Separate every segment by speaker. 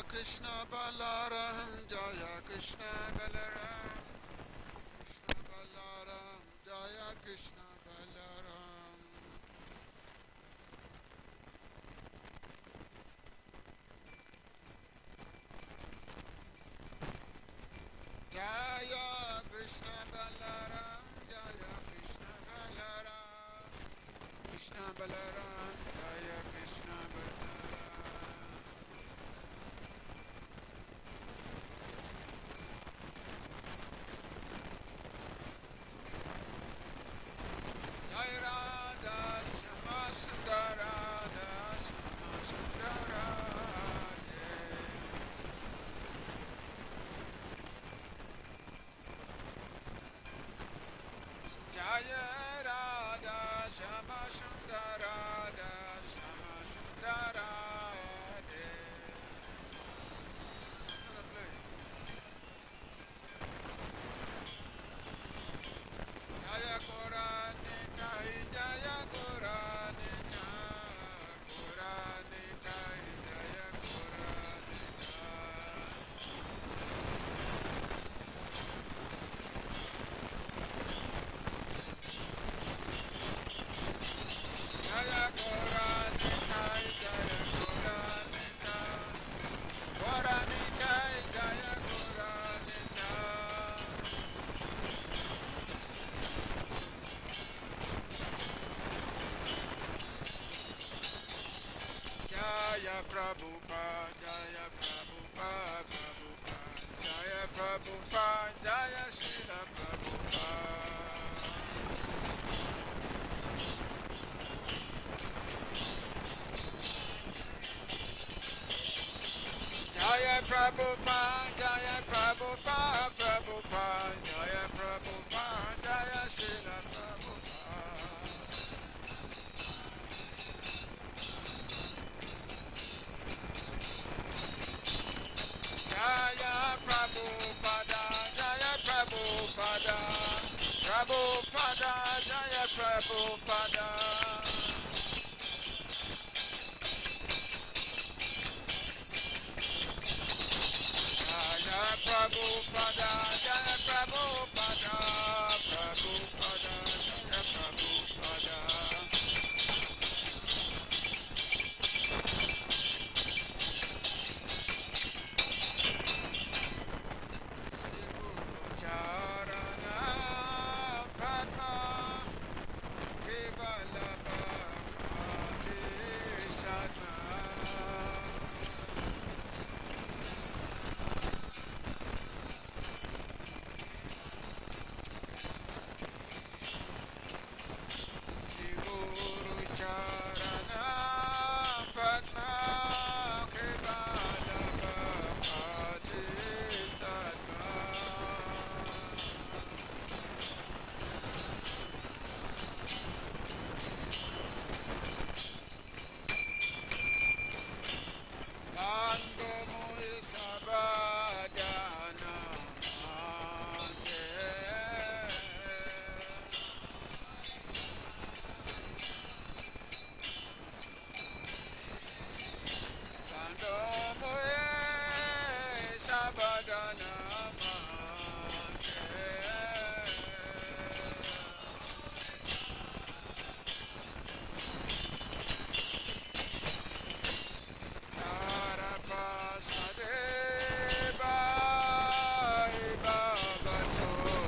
Speaker 1: Krishna Balaram, Jaya Krishna Balaram, Krishna Balaram, Jaya Krishna Balaram. Jaya Krishna Balaram, Jaya Krishna Balaram, Krishna Balaram, Jaya Krishna Balaram. Jai Radha Shama Sundara, Shama Sundara, Jaya Radha Shama Sundara, Shama Sundara. Jaya Korani Jai, Jaya Korani Jai, Korani Jai, Jaya Korani Jai. Jaya Korani Jai, Jaya Korani Jai, Korani Jai, Jaya Korani Jai. Jaya Prabhupada, Jaya Prabhupada, Prabhupada, Jaya Prabhupada, Jaya Srila Prabhupada. Jaya Prabhupada, Jaya Prabhupada, Prabhupada, Jaya Prabhupada, Jaya Srila Prabhupada. Jaya Prabhupada, Jaya Prabhupada, Prabhupada, Jaya Prabhupada. Jaya Prabhupada, Jaya Prabhupada, Prabhupada, Jaya Prabhupada. Shri Guru Charana Padma Kevala Bhakti Sadma. Shri Guru Charana Padma Kevala Bhakti Sadma. Bando Mohi Sabadana Mante. Bando Mohi Sabadana Mante. Tarapasadeva Bhavatoriya.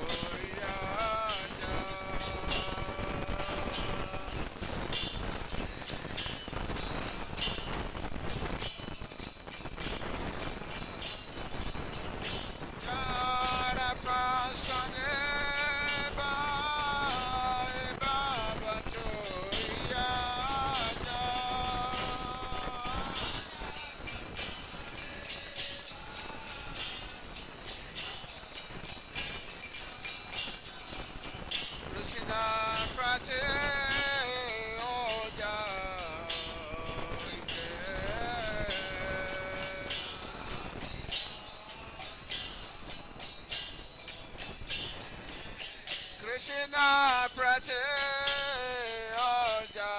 Speaker 1: Tarapasadeva Bhavatoriya. Krishna Prate Oja Krishna Prate Oja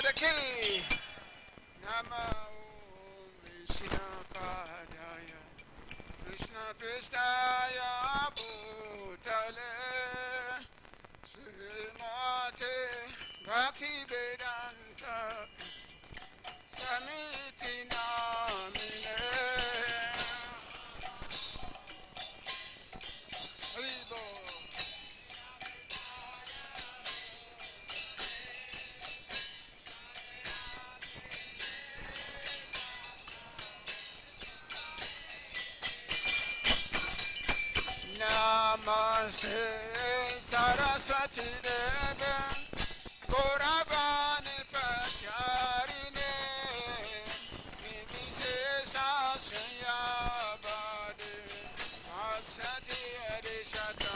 Speaker 1: Adaki Nama Vishnu Padaya Krishna Krishnaya Bhutale Srimate Bhakti Vedanta Samiti Namine Haribo Namaste Saraswati Deva Gauravani Pracharine Nivishesha Shriyabhade Asati Adishatarine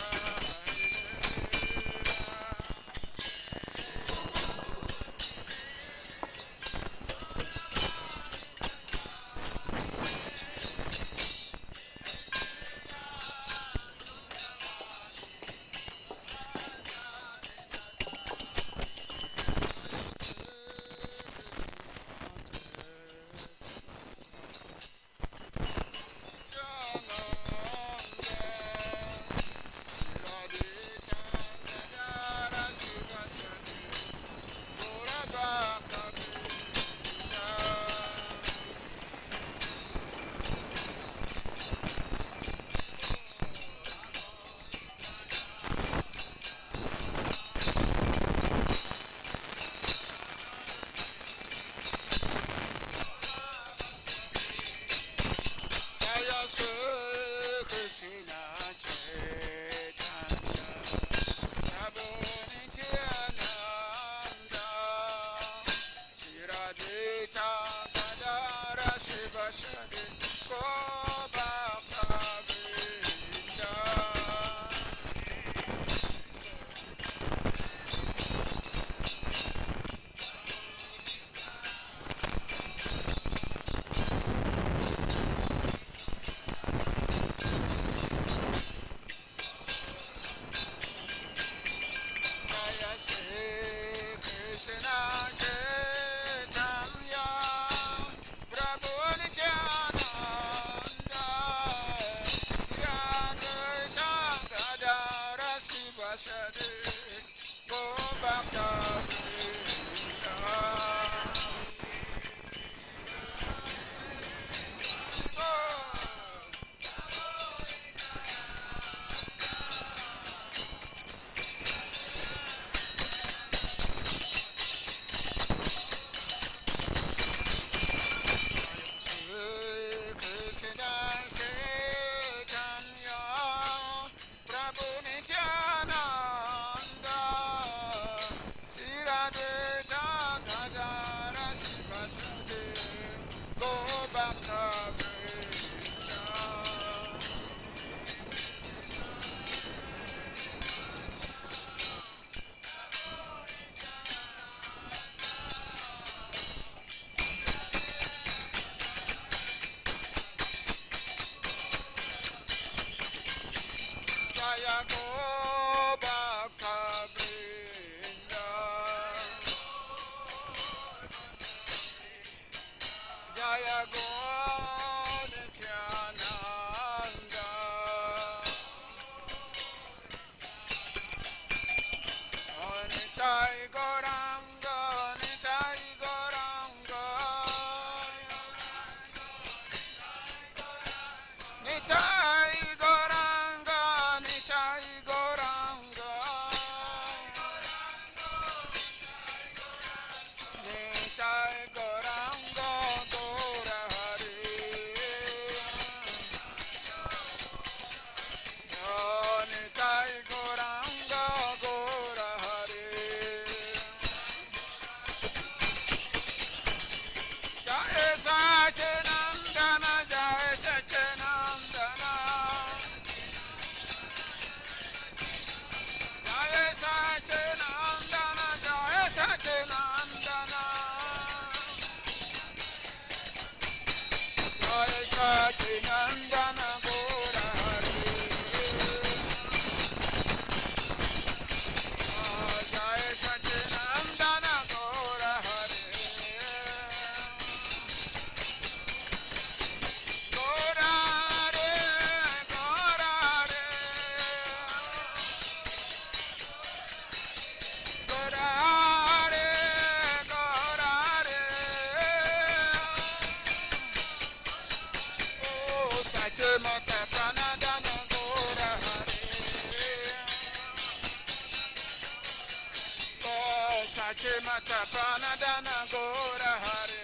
Speaker 1: Chimata Pranadana Gora Hare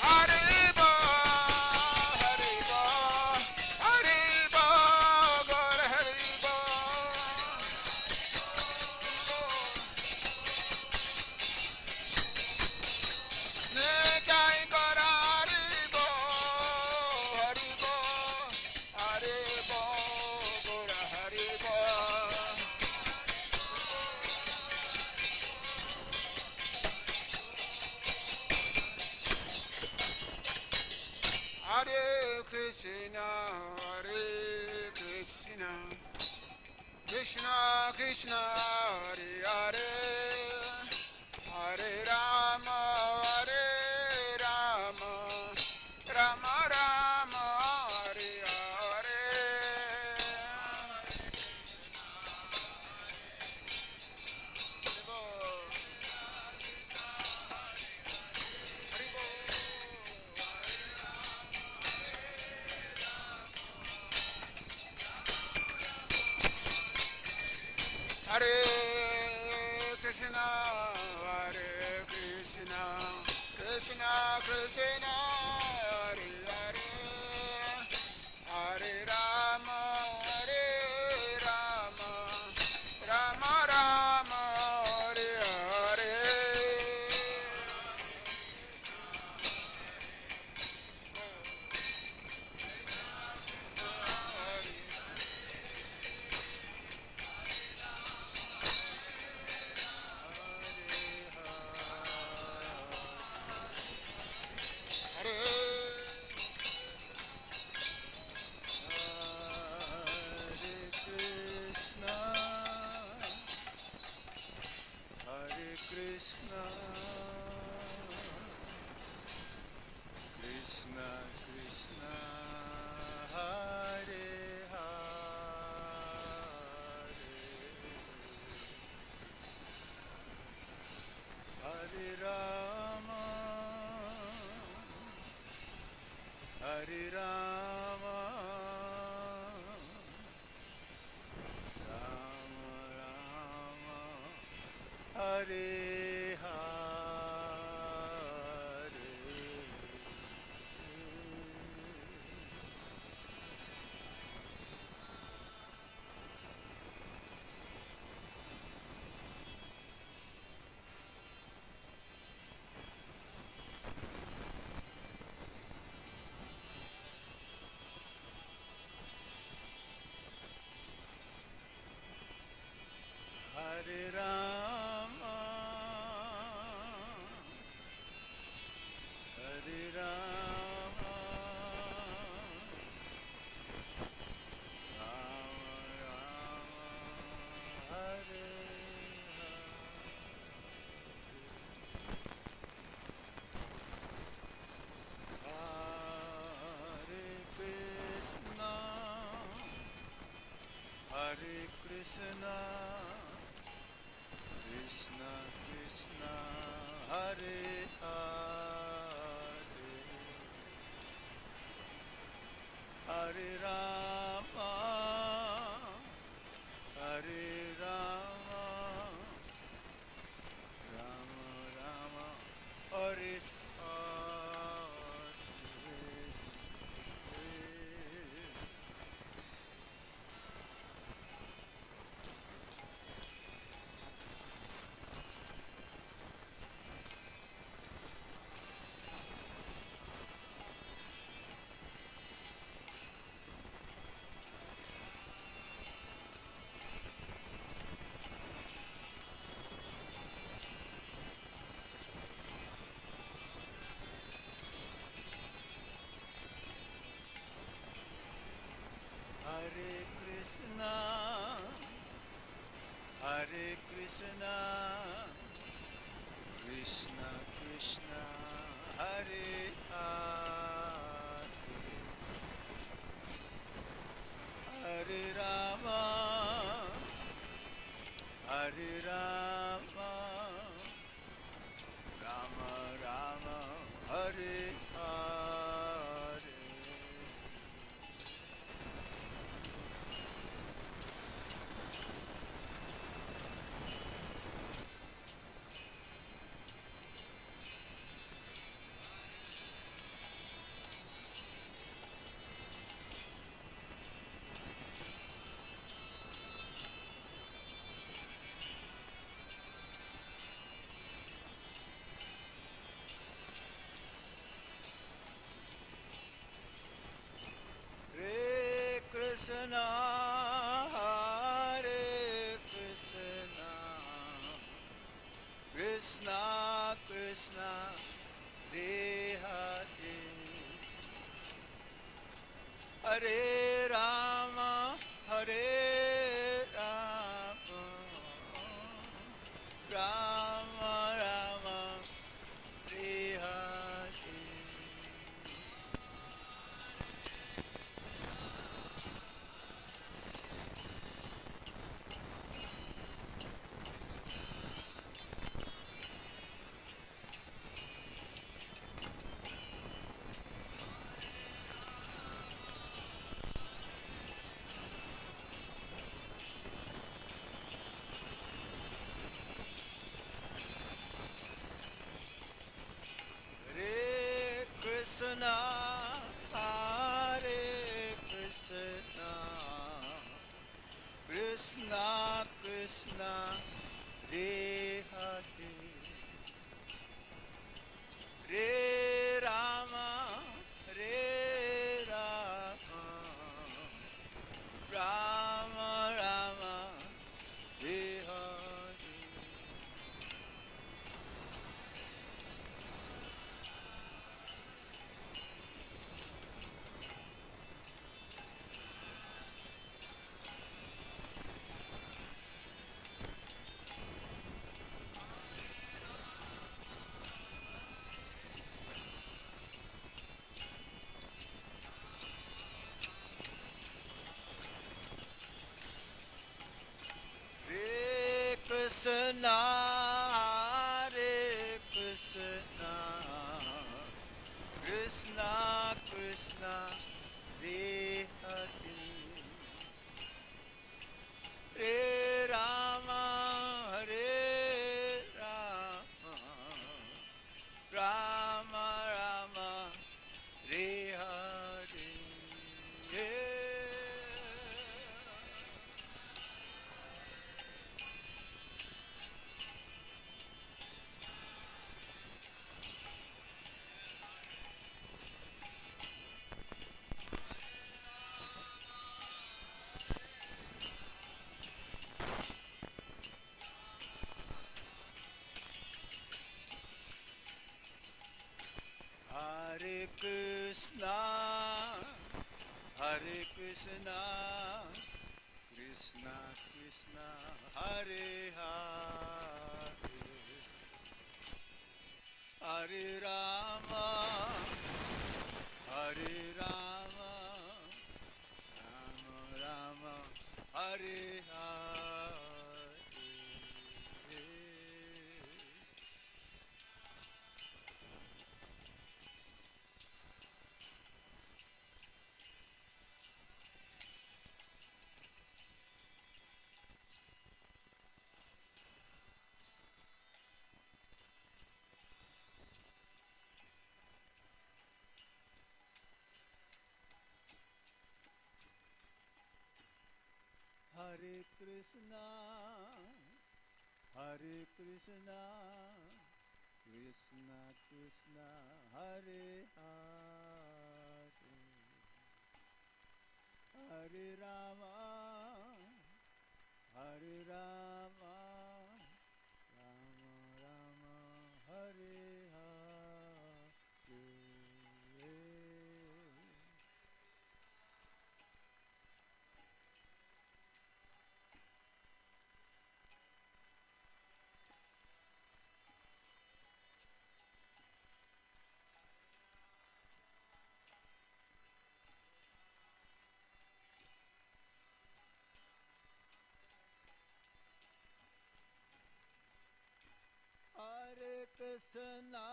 Speaker 1: Haribo Haribo Haribo Gora Haribo Nitai Gora Haribo Haribo Haribo Gora Haribo Hare Krishna, Hare Krishna, Krishna Krishna, Hare Hare, Hare Rama, Hare Rama, Rama Rama, Hare Hare. Hare Krishna, Hare Krishna, Krishna Krishna, Hare Hare, Hare Rama, Hare Rama, Rama Rama, Hare Hare.
Speaker 2: Krishna, Krishna Krishna, Hare Hare, Hare Rama, Hare Rama, Rama Rama, Hare Hare Rama, Hare Rama, Rama Rama, Hare Hare, Hare Krishna, Krishna Krishna, Hare Hare, Hare Rama, Hare Rama, Rama Rama, Hare Krishna, Hare Krishna, Krishna Krishna, Hare Hare, Hare Rama, Hare Rama, Rama Rama, Hare Hare, Krishna, Hare Krishna, Krishna Krishna, Hare Hare, Hare Rama, Hare Rama, Rama Rama, Hare Hare. Hare Krishna, Hare Krishna, Krishna Krishna, Hare Hare, Hare Rama, Hare Rama, Rama Rama, Hare Hare. Hare Krishna, Hare Krishna, Krishna Krishna, Hare Hare, Hare Rama, Hare Rama, Rama Rama, Hare Hare. Hare Krishna, Hare Krishna, Krishna Krishna, Hare Hare, Hare Rama, Hare Rama, Rama Rama, Hare Hare. Hare Krishna, Hare Krishna, Krishna Krishna, Hare Hare, Hare Rama, Hare Rama, Rama Rama, Hare Hare. Hare Krishna,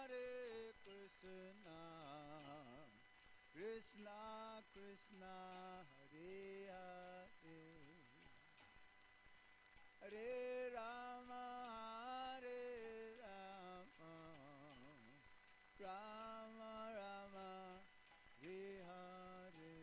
Speaker 2: Hare Krishna, Krishna Krishna, Hare Hare, Hare Rama, Hare Rama, Rama Rama, Hare Hare.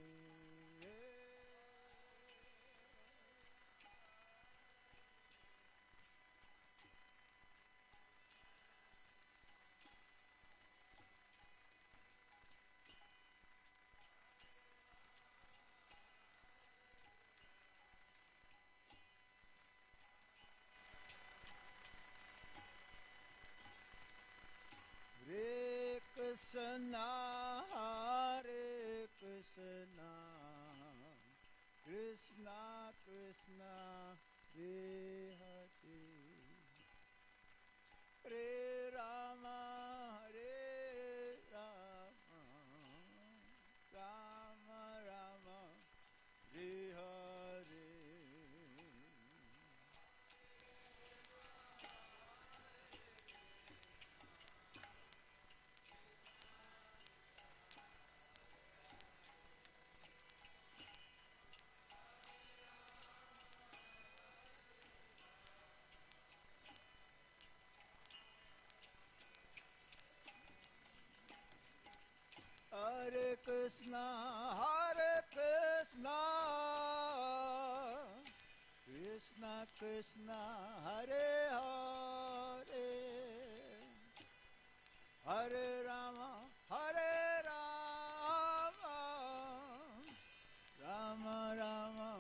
Speaker 2: Krishna, Hare Krishna, Krishna Krishna, Hare Hare, Hare Rama, Hare Rama, Rama Rama,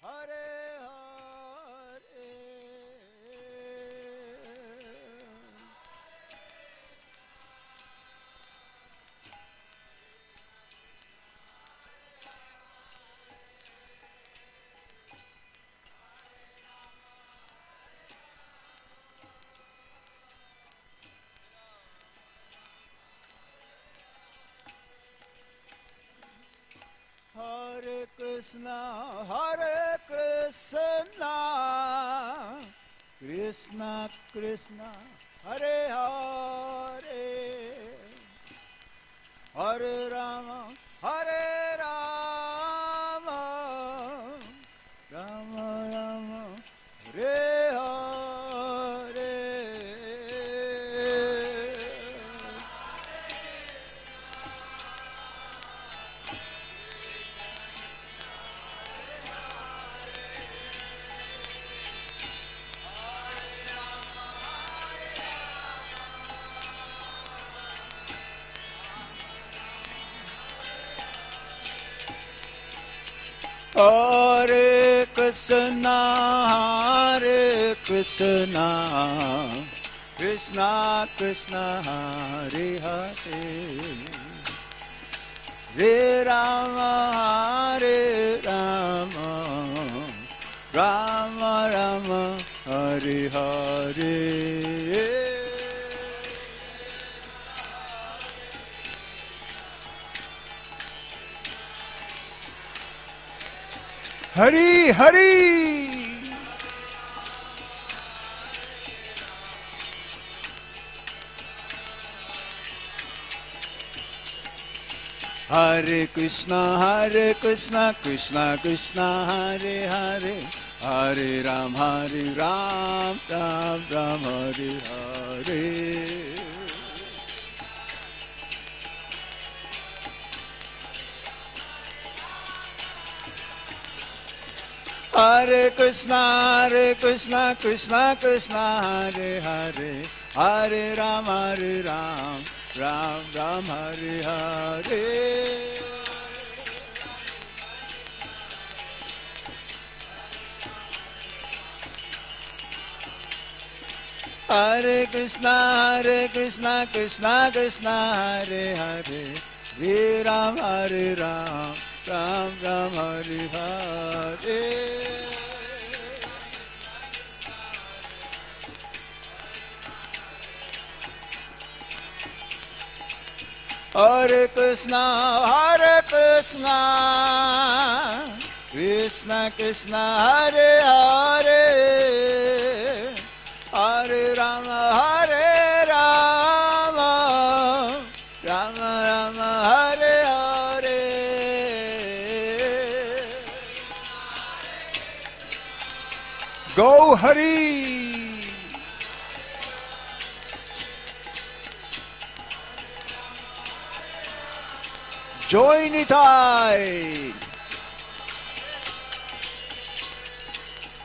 Speaker 2: Hare Hare. Hare Krishna, Krishna Krishna, Hare Hare, Hare Rama, Rama Rama, Hare Hare. Hare Krishna, Krishna Krishna, Hare Hare, Hare Rama, Rama Rama, Hare Hare. Hare Krishna, Krishna Krishna, Hare Hare, Hare Rama, Rama Rama, Hare Hare. Hari Hari, Hare Krishna, Krishna Krishna, Hare Hare, Hare Ram, Ram Ram, Hare Hare. Hare Krishna, Krishna Krishna, Hare Hare, Hare Ram, Ram Ram, Hare Hare. Hare Krishna, Krishna Krishna, Hare Hare, Hare Ram, Ram Ram, Hare Hare. Hare Krishna, Krishna Krishna, Hare Hare, Hare Rama, Rama Rama, Hare Hare. Go Hari. Joy Nitai.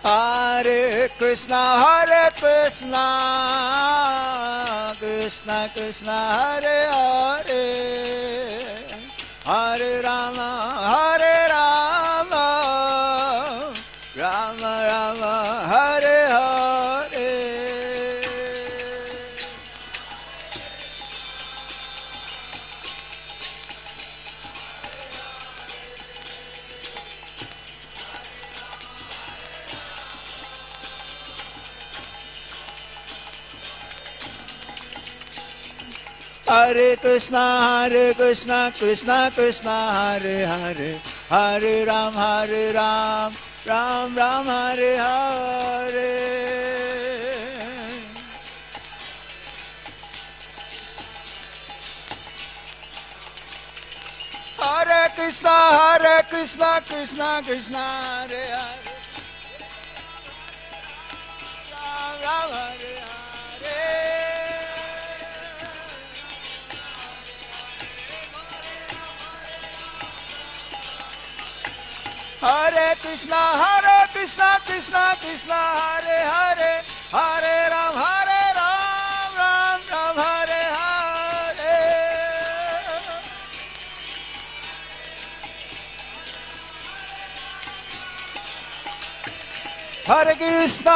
Speaker 2: Hare Krishna, Krishna Krishna, Hare Hare, Hare Rama, Rama Rama, Hare Hare. Hare Krishna, Krishna Krishna, Hare Hare, Hare Ram, Ram Ram, Hare Hare. Hare Krishna, Krishna Krishna, Hare Hare, Ram Ram, Hare Hare. Hare Krishna, Krishna Krishna, Hare Hare, Hare Ram, Ram Ram, Hare Hare. Hare Krishna,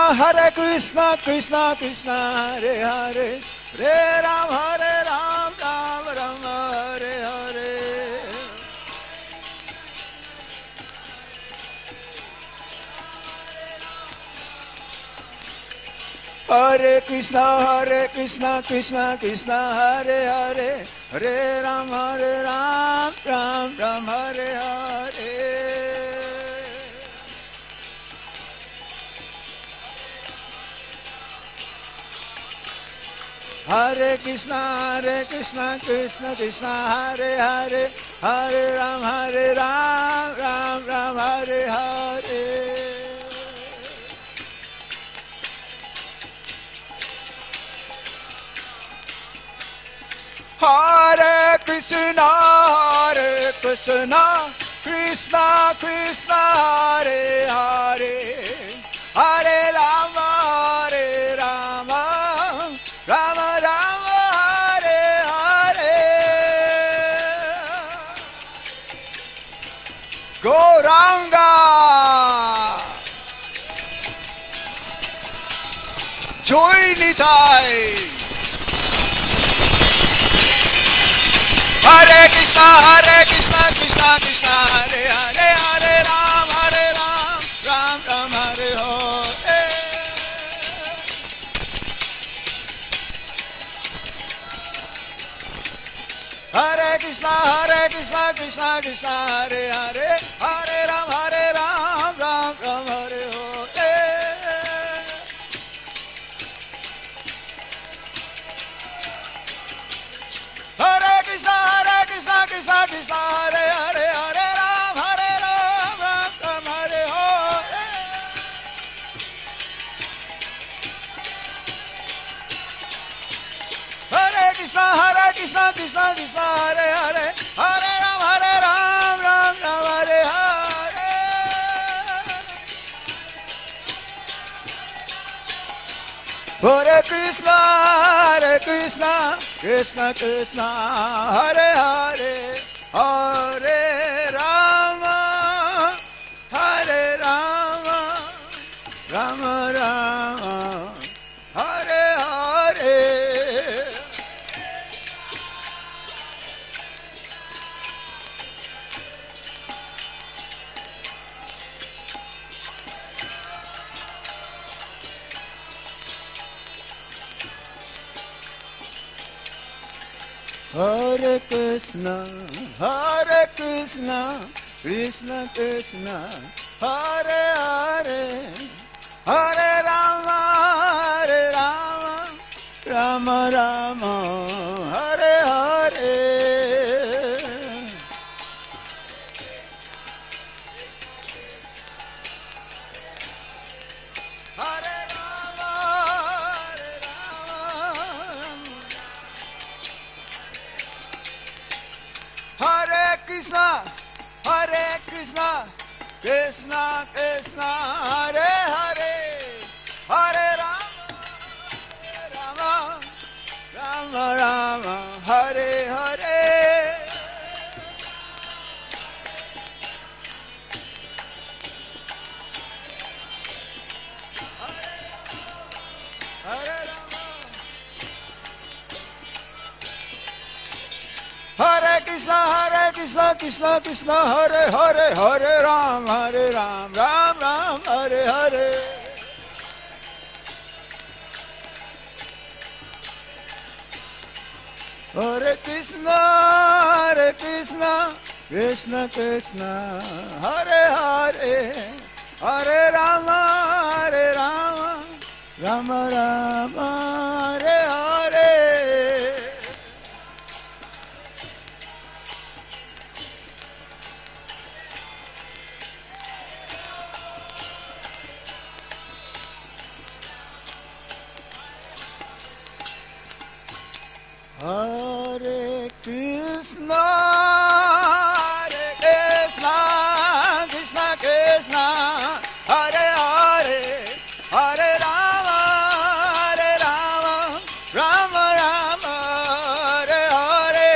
Speaker 2: Krishna Krishna, Hare Hare, Hare Ram, Ram Ram, Hare Hare. Hare Krishna, Krishna Krishna, Hare Hare, Hare Ram, Ram Ram, Hare Hare. Hare Krishna, Krishna Krishna, Hare Hare, Hare Ram, Ram Ram, Hare Hare. Hare Krishna, Krishna Krishna, Hare Hare, Hare Rama, Rama Rama, Hare Hare. Gauranga, Joy Nitai. Hare Krishna, Krishna Krishna, Hare Hare, Hare Ram, Ram Ram, Hare Hare. Hare Krishna, Krishna Krishna, Hare Hare, Hare Ram, Ram Ram, Hare Hare. Hare Krishna, Krishna Hare Hare, Hare Ram, Ram Ram, Hare Hare. Hare Krishna, Krishna Hare Hare, Hare Ram, Ram Ram, Hare Hare. Hare Krishna, Krishna Krishna, Hare Hare, Hare Rama, Hare Rama, Rama Rama, Hare Hare. Hare Krishna, Krishna Krishna, Hare Hare, Hare Rama, Rama Rama, Hare Hare. Hare Krishna, Krishna Krishna, Hare Hare, Hare Rama, Rama Rama, Hare Hare. Hare Krishna, Krishna Krishna, Hare Hare, Hare Ram, Ram Ram, Hare Hare. Hare Krishna, Krishna Krishna, Hare Hare, Hare Rama, Rama Rama, Hare Hare. Hare Krishna, Krishna Krishna, Hare Hare, Hare Rama, Rama Rama, Hare Hare.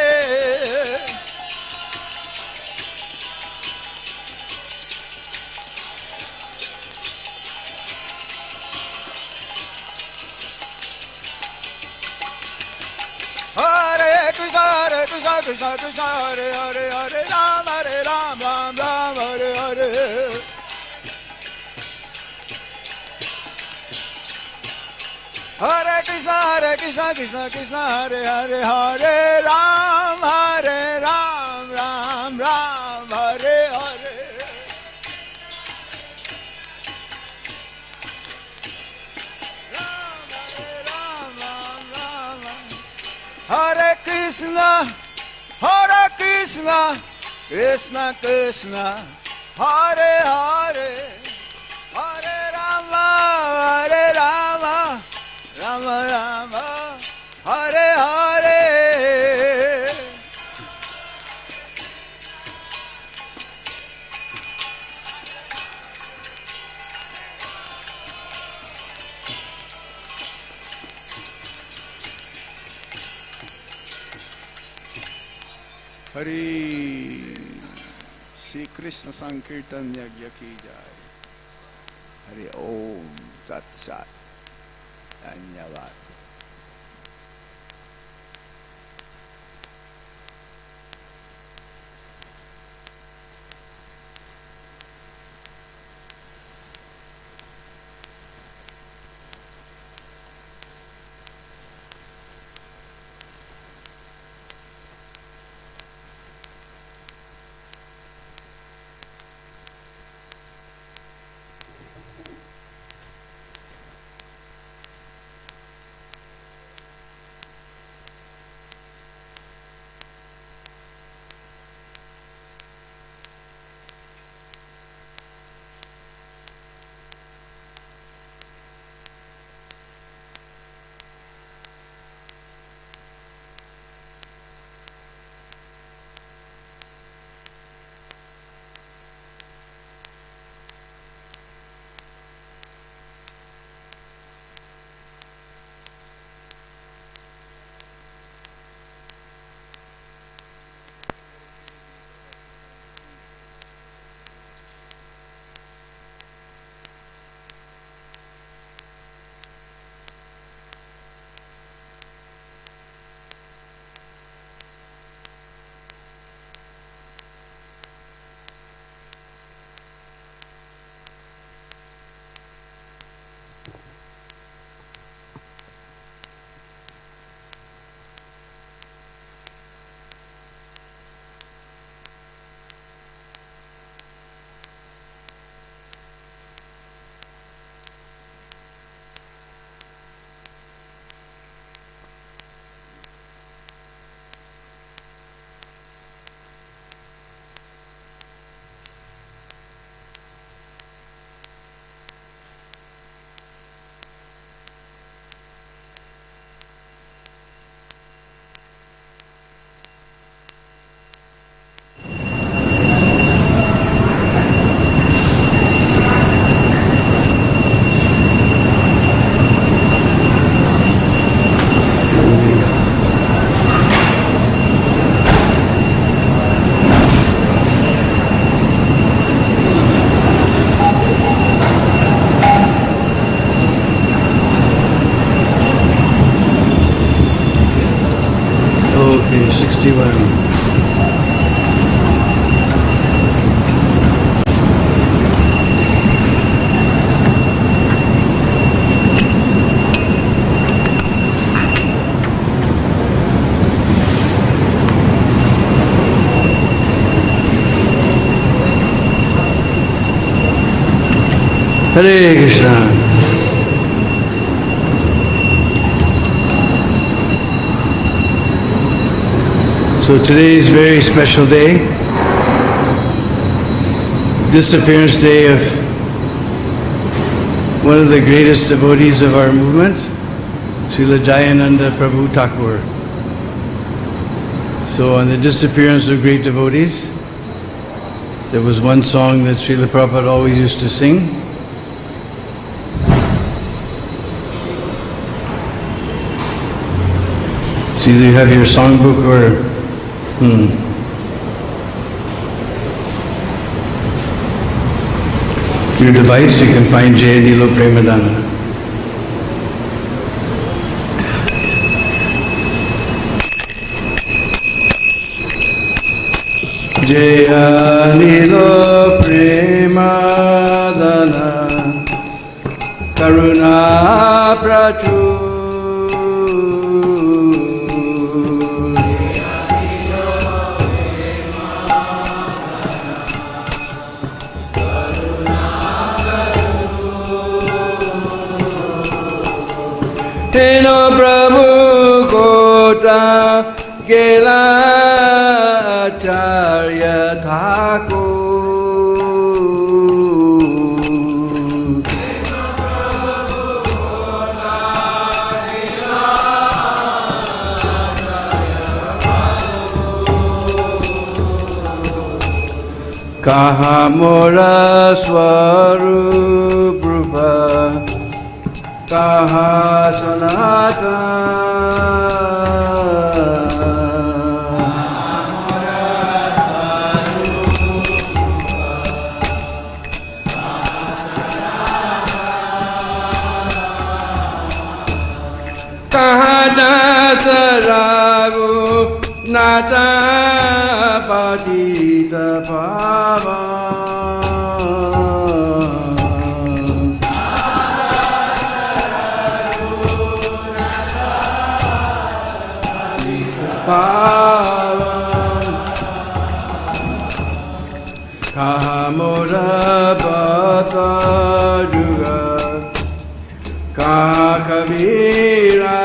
Speaker 2: Hare Krishna, Krishna Krishna, Hare Hare, Hare Ram, Ram Ram, Hare Hare. Hare Krishna, Krishna Krishna, Hare Hare, Hare Ram, Ram Ram, Hare Hare. Hare Krishna, Krishna Krishna, Hare Hare, Hare Rama, Rama Rama, Hare Hare. Hari Shri Krishna संकीर्तन यज्ञ की जाए। हरि ओम तत्सत। धन्यवाद।
Speaker 3: Hare Krishna. So today is a very special day, disappearance day of one of the greatest devotees of our movement, Srila Jayananda Prabhu Thakur. So on the disappearance of great devotees, there was one song that Srila Prabhupada always used to sing. So either you have your songbook or your device, you can find Jaya Nilo Premadana. Jaya Nilo Premadana Karuna Prachur Heno Prabhu Kota Gela Acharya Thakur Kaha Mora Swarup Rupa Kaha Sanatana Kaha Dasa Raghu Nata Patita Pava Kaha Mora Bhata Juga Kaha Kavira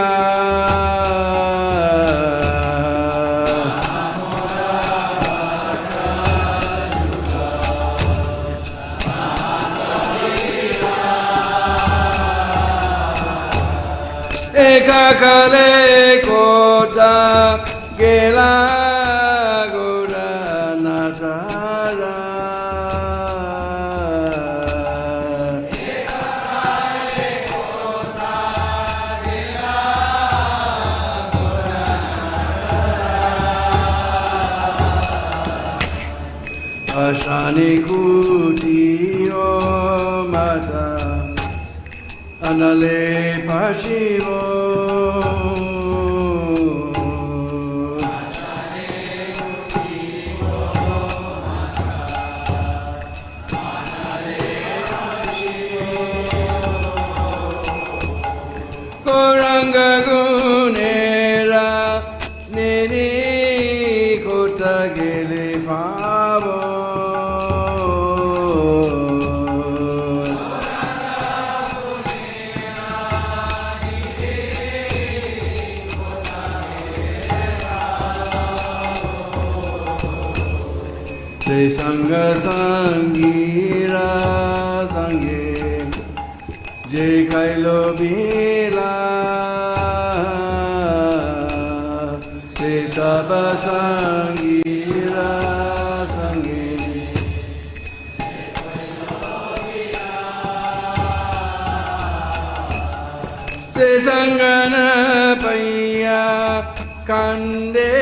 Speaker 3: Eka Kale Kota Gela Gora Natara Ashani Kuti O Mata Anale Pashivo Koranga Gunera Nini Kota Gele Pavo Se Sangha Sangira Sangye Je Kailo Bila Se Saba Sangira Sangye Se Sangana Paya Kande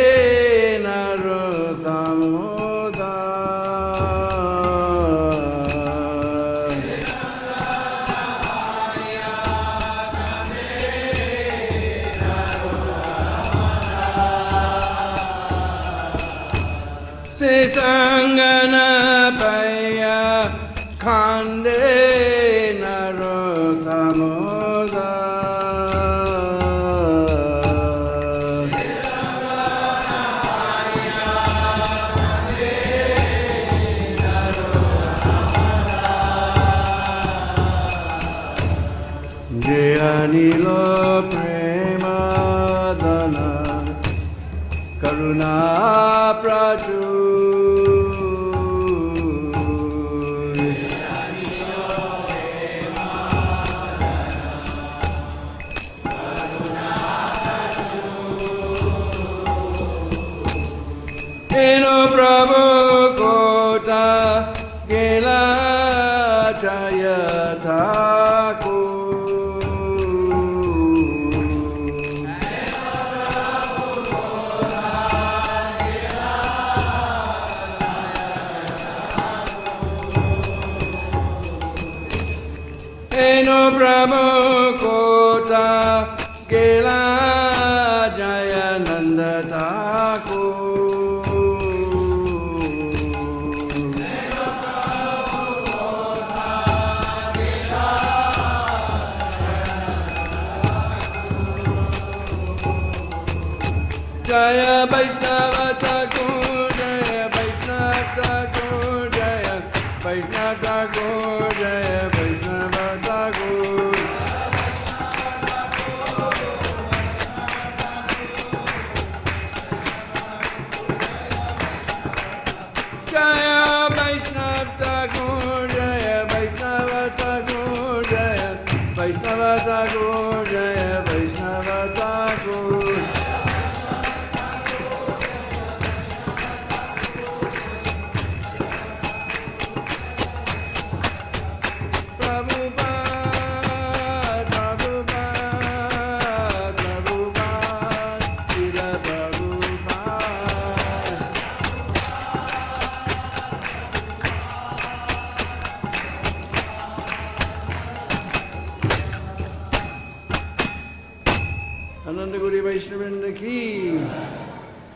Speaker 3: Narotamo Se Sangana Paya Kande Naro Samoda Jayanilo Premadana Karuna Prachur Eno Prabhu Kota Gela Jaya Thakur Eno Prabhu Kota Gela Jaya Nanda Thakur Jaya Vaishnava Thakur, Jaya Vaishnava Thakur, Jaya Vaishnava Thakur, Jaya Vaishnava Thakur. Jaya Vaishnava Thakur, Jaya Vaishnava Thakur, Jaya Vaishnava Thakur, Jaya Vaishnava Thakur.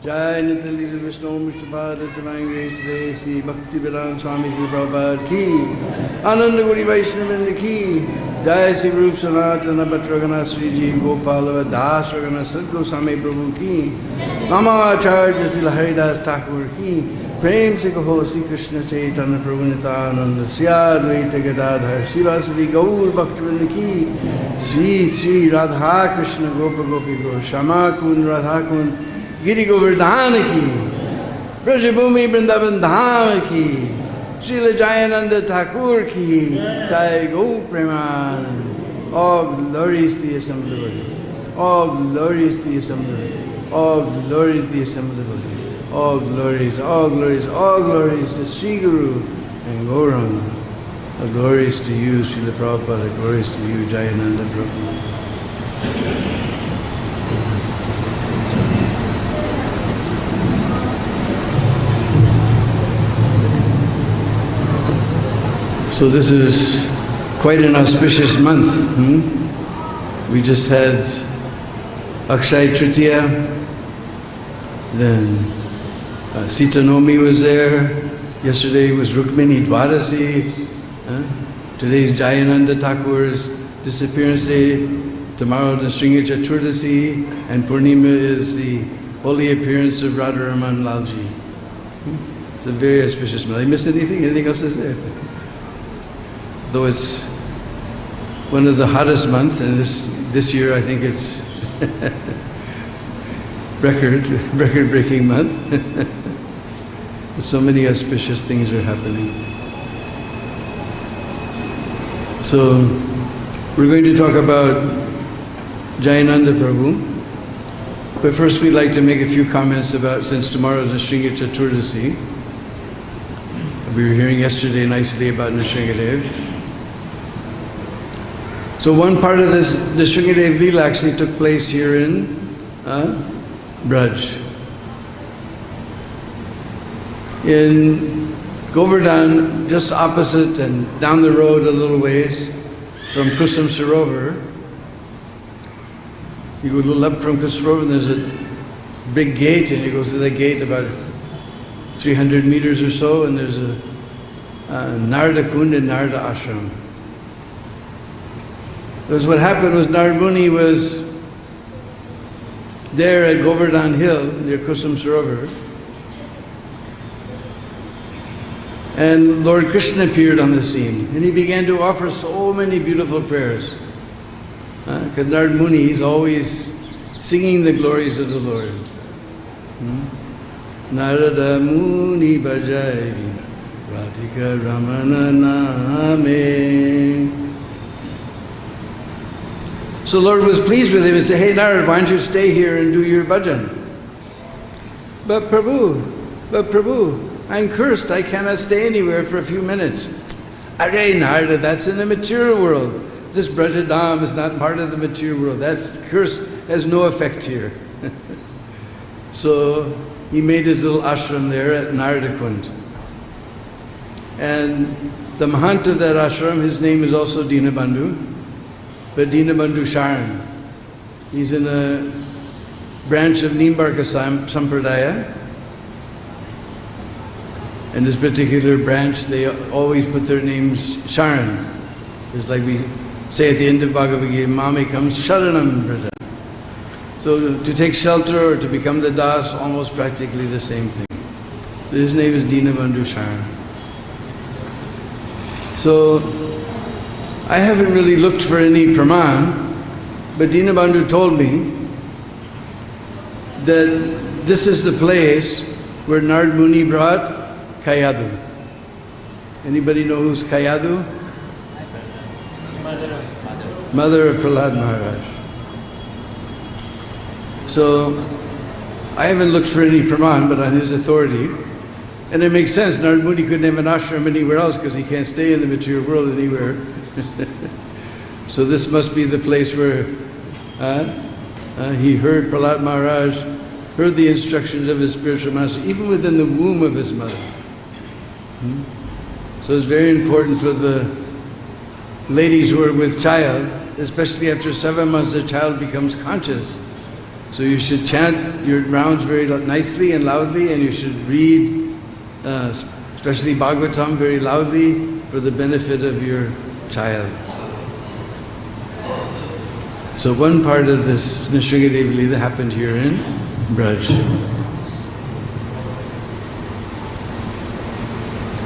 Speaker 3: Jai Nitalila Vishnu Mishtapada Tamangi Sri Sri Bhakti Vedanta Swami Sri Prabhupada Ki Ananda Guri Vaishnavanda Ki Jai Sri Rup Sanatana Bhatragana Sri Ji Gopalava Das Ragana Sadgo Swami Prabhu Ki Mama Acharya Sri Haridas Thakur Ki Prem Se Kaho Sri Krishna Chaitanya Prabhu Nityananda Sri Advaita Gadadhar Srivasadi Gaur Bhaktivinoda Ki Sri Sri Radha Krishna Gopa Gopi Go Shama Kun Radha Kun Giri Govardhana Ki, Brajabhumi Vrindavan Dham Ki, Srila Jayananda Thakur Ki, Jai Gaur Preman. All glories to the Assembly Body. All glories to the Assembly Body. All glories to the Assembly Body. All glories, all glories, all glories to Sri Guru and Gauranga. All glories to you, Srila Prabhupada. Glories to you, Jayananda Prabhu. So this is quite an auspicious month. We just had Akshay Tritiya, then Sita Nomi was there, yesterday was Rukmini Dwadasi, today's Jayananda Thakur's disappearance day, tomorrow the Sringa Chaturdasi, and Purnima is the holy appearance of Radharaman Lalji. It's a very auspicious month. Did I miss anything? Anything else is there? Though it's one of the hottest months, and this year I think it's record-breaking month. So many auspicious things are happening. So we're going to talk about Jayananda Prabhu, but first we'd like to make a few comments about, since tomorrow is Nrsinga Chaturdasi. We were hearing yesterday nicely about Nrsingadev. So one part of this, the Nrsingadev Leela actually took place here in Braj. In Govardhan, just opposite and down the road a little ways from Kusum Sarovar, you go a little up from Kusum Sarovar and there's a big gate, and you go to the gate about 300 meters or so, and there's a Narada Kund and Narada Ashram. Because what happened was Narada Muni was there at Govardhan Hill near Kusum Sarovar, and Lord Krishna appeared on the scene, and he began to offer so many beautiful prayers. Because Narad Muni is always singing the glories of the Lord. Narada Muni Bhajai Vina Radhika Ramana Name. So Lord was pleased with him and said, hey Narad, why don't you stay here and do your bhajan? But Prabhu, I'm cursed, I cannot stay anywhere for a few minutes. Array Narada, that's in the material world. This Brajadam is not part of the material world. That curse has no effect here. So he made his little ashram there at Narada Kund. And the Mahant of that ashram, his name is also Dinabandhu, but Dinabandhu Sharan. He's in a branch of Nimbarka Sampradaya. And this particular branch, they always put their names Sharan. It's like we say at the end of Bhagavad-Gita, Mami comes Sharanam Braja. So to take shelter or to become the Das, almost practically the same thing. His name is Dinabandhu Sharan. So I haven't really looked for any praman, but Dinabandhu told me that this is the place where Narad Muni brought Kayadu. Anybody know who's Kayadu? Mother of Prahlad Maharaj. So I haven't looked for any praman, but on his authority. And it makes sense, Narad Muni couldn't have an ashram anywhere else because he can't stay in the material world anywhere. So this must be the place where he heard Prahlad Maharaj, heard the instructions of his spiritual master, even within the womb of his mother. So it's very important for the ladies who are with child, especially after 7 months the child becomes conscious. So you should chant your rounds very nicely and loudly, and you should read, especially Bhagavatam, very loudly for the benefit of your child. So one part of this Nrsimhadev Leela happened here in Braj.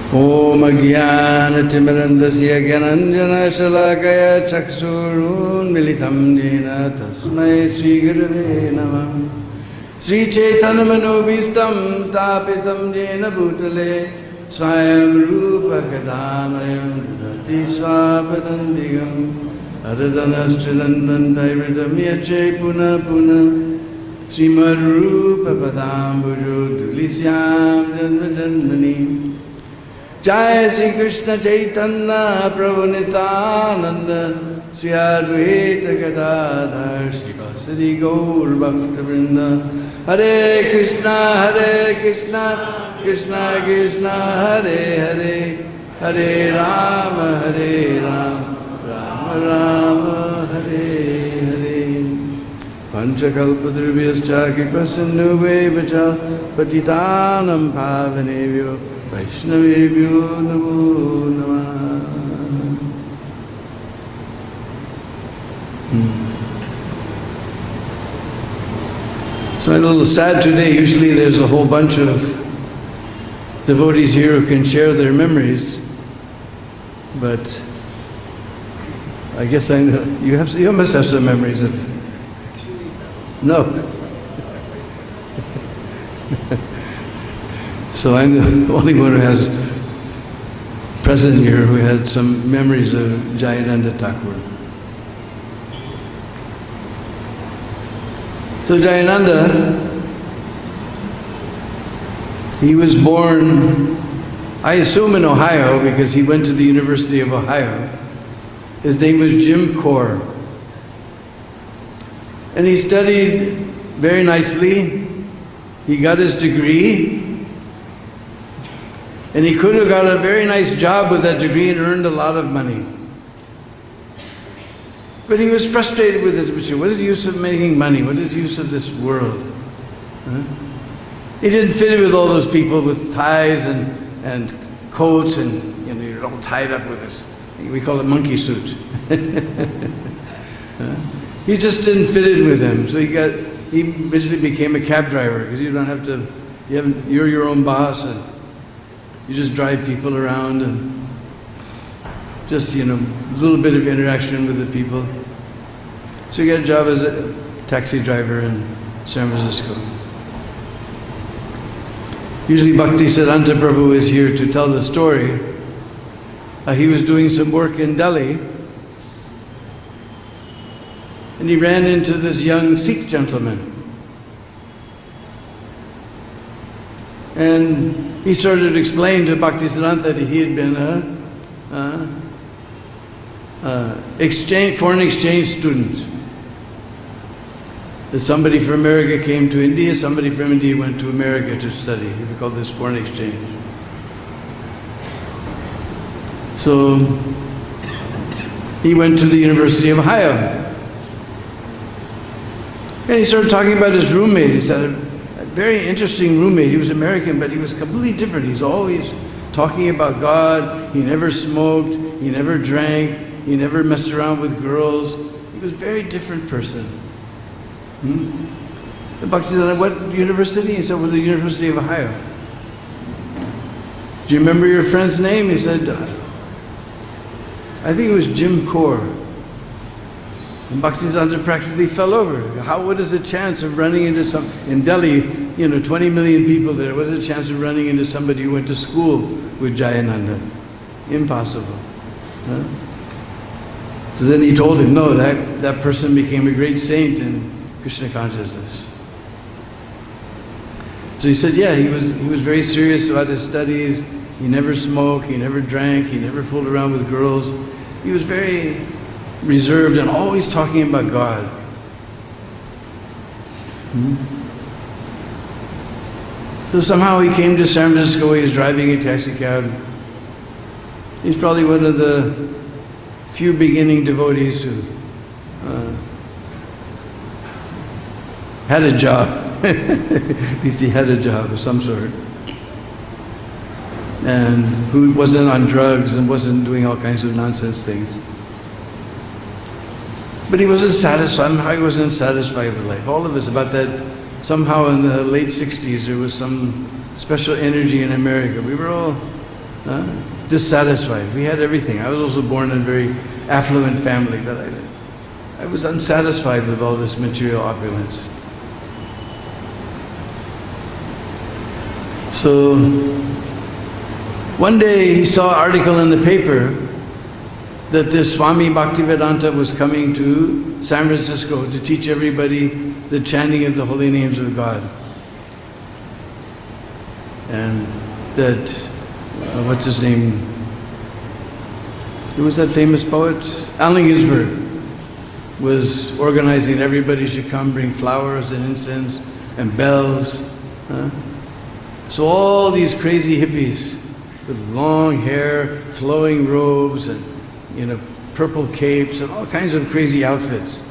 Speaker 3: Om Ajnana-Timirandasya Gyananjana-Shalakaya Chaksurun Militam Jena Tasmai Sri Gurave Namah Sri Chaitanya-Manobhistam Stapitam Jena Bhutale Swayam Rupa Kadamayam Dudati Swapadandigam Aradana-Strilandan-Daivritam Yache Puna Puna Srimad Rupa Padambujo Dulisyam Janma Janmani Jai Sri Krishna Chaitanya Prabhu Nityananda Sri Advaita Gadadhar Srivasadi Gaur Bhakta Vrinda Hare Krishna Krishna Krishna Hare Hare Hare Rama Rama Rama Hare Hare Panchakalpadrubhyascha Kripasindhubheva Patitanam Pavanebhyo Vaishnavebhyo Namo Namah. So I'm a little sad today. Usually there's a whole bunch of devotees here who can share their memories, but I guess I know you must have some memories of. No. So I'm the only one who has present here who had some memories of Jayananda Thakur. So Jayananda, he was born, I assume in Ohio because he went to the University of Ohio. His name was Jim Kaur. And he studied very nicely. He got his degree. And he could have got a very nice job with that degree and earned a lot of money. But he was frustrated with his mission. What is the use of making money? What is the use of this world? He didn't fit in with all those people with ties and coats and you're all tied up with this, we call it monkey suit. He just didn't fit in with them. So he eventually became a cab driver because you don't have to, you're your own boss and you just drive people around and just, a little bit of interaction with the people. So he got a job as a taxi driver in San Francisco. Usually Bhaktisiddhanta Prabhu is here to tell the story. He was doing some work in Delhi, and he ran into this young Sikh gentleman. And he started to explain to Bhaktisiddhanta that he had been a foreign exchange student. That somebody from America came to India, somebody from India went to America to study. We call this foreign exchange. So he went to the University of Ohio. And he started talking about his roommate. He said, a very interesting roommate. He was American, but he was completely different. He's always talking about God. He never smoked. He never drank. He never messed around with girls. He was a very different person. The Bhakti said, what university? He said, well, the University of Ohio. Do you remember your friend's name? He said, I think it was Jim Kaur. And Bhaktisiddhanta practically fell over. What is the chance of running into in Delhi, 20 million people there, what is the chance of running into somebody who went to school with Jayananda? Impossible. Huh? So then he told him, no, that person became a great saint in Krishna consciousness. So he said, yeah, he was very serious about his studies. He never smoked, he never drank, he never fooled around with girls. He was very reserved and always talking about God. So somehow he came to San Francisco. He was driving a taxi cab. He's probably one of the few beginning devotees who had a job. At least he had a job of some sort. And who wasn't on drugs and wasn't doing all kinds of nonsense things. But he wasn't satisfied. Somehow he wasn't satisfied with life. All of us about that. Somehow in the late 60s there was some special energy in America. We were all dissatisfied. We had everything. I was also born in a very affluent family, but I was unsatisfied with all this material opulence. So one day he saw an article in the paper that this Swami Bhaktivedanta was coming to San Francisco to teach everybody the chanting of the holy names of God. And that, what's his name? Who was that famous poet? Allen Ginsberg was organizing everybody should come, bring flowers and incense and bells. So all these crazy hippies with long hair, flowing robes, and purple capes, and all kinds of crazy outfits.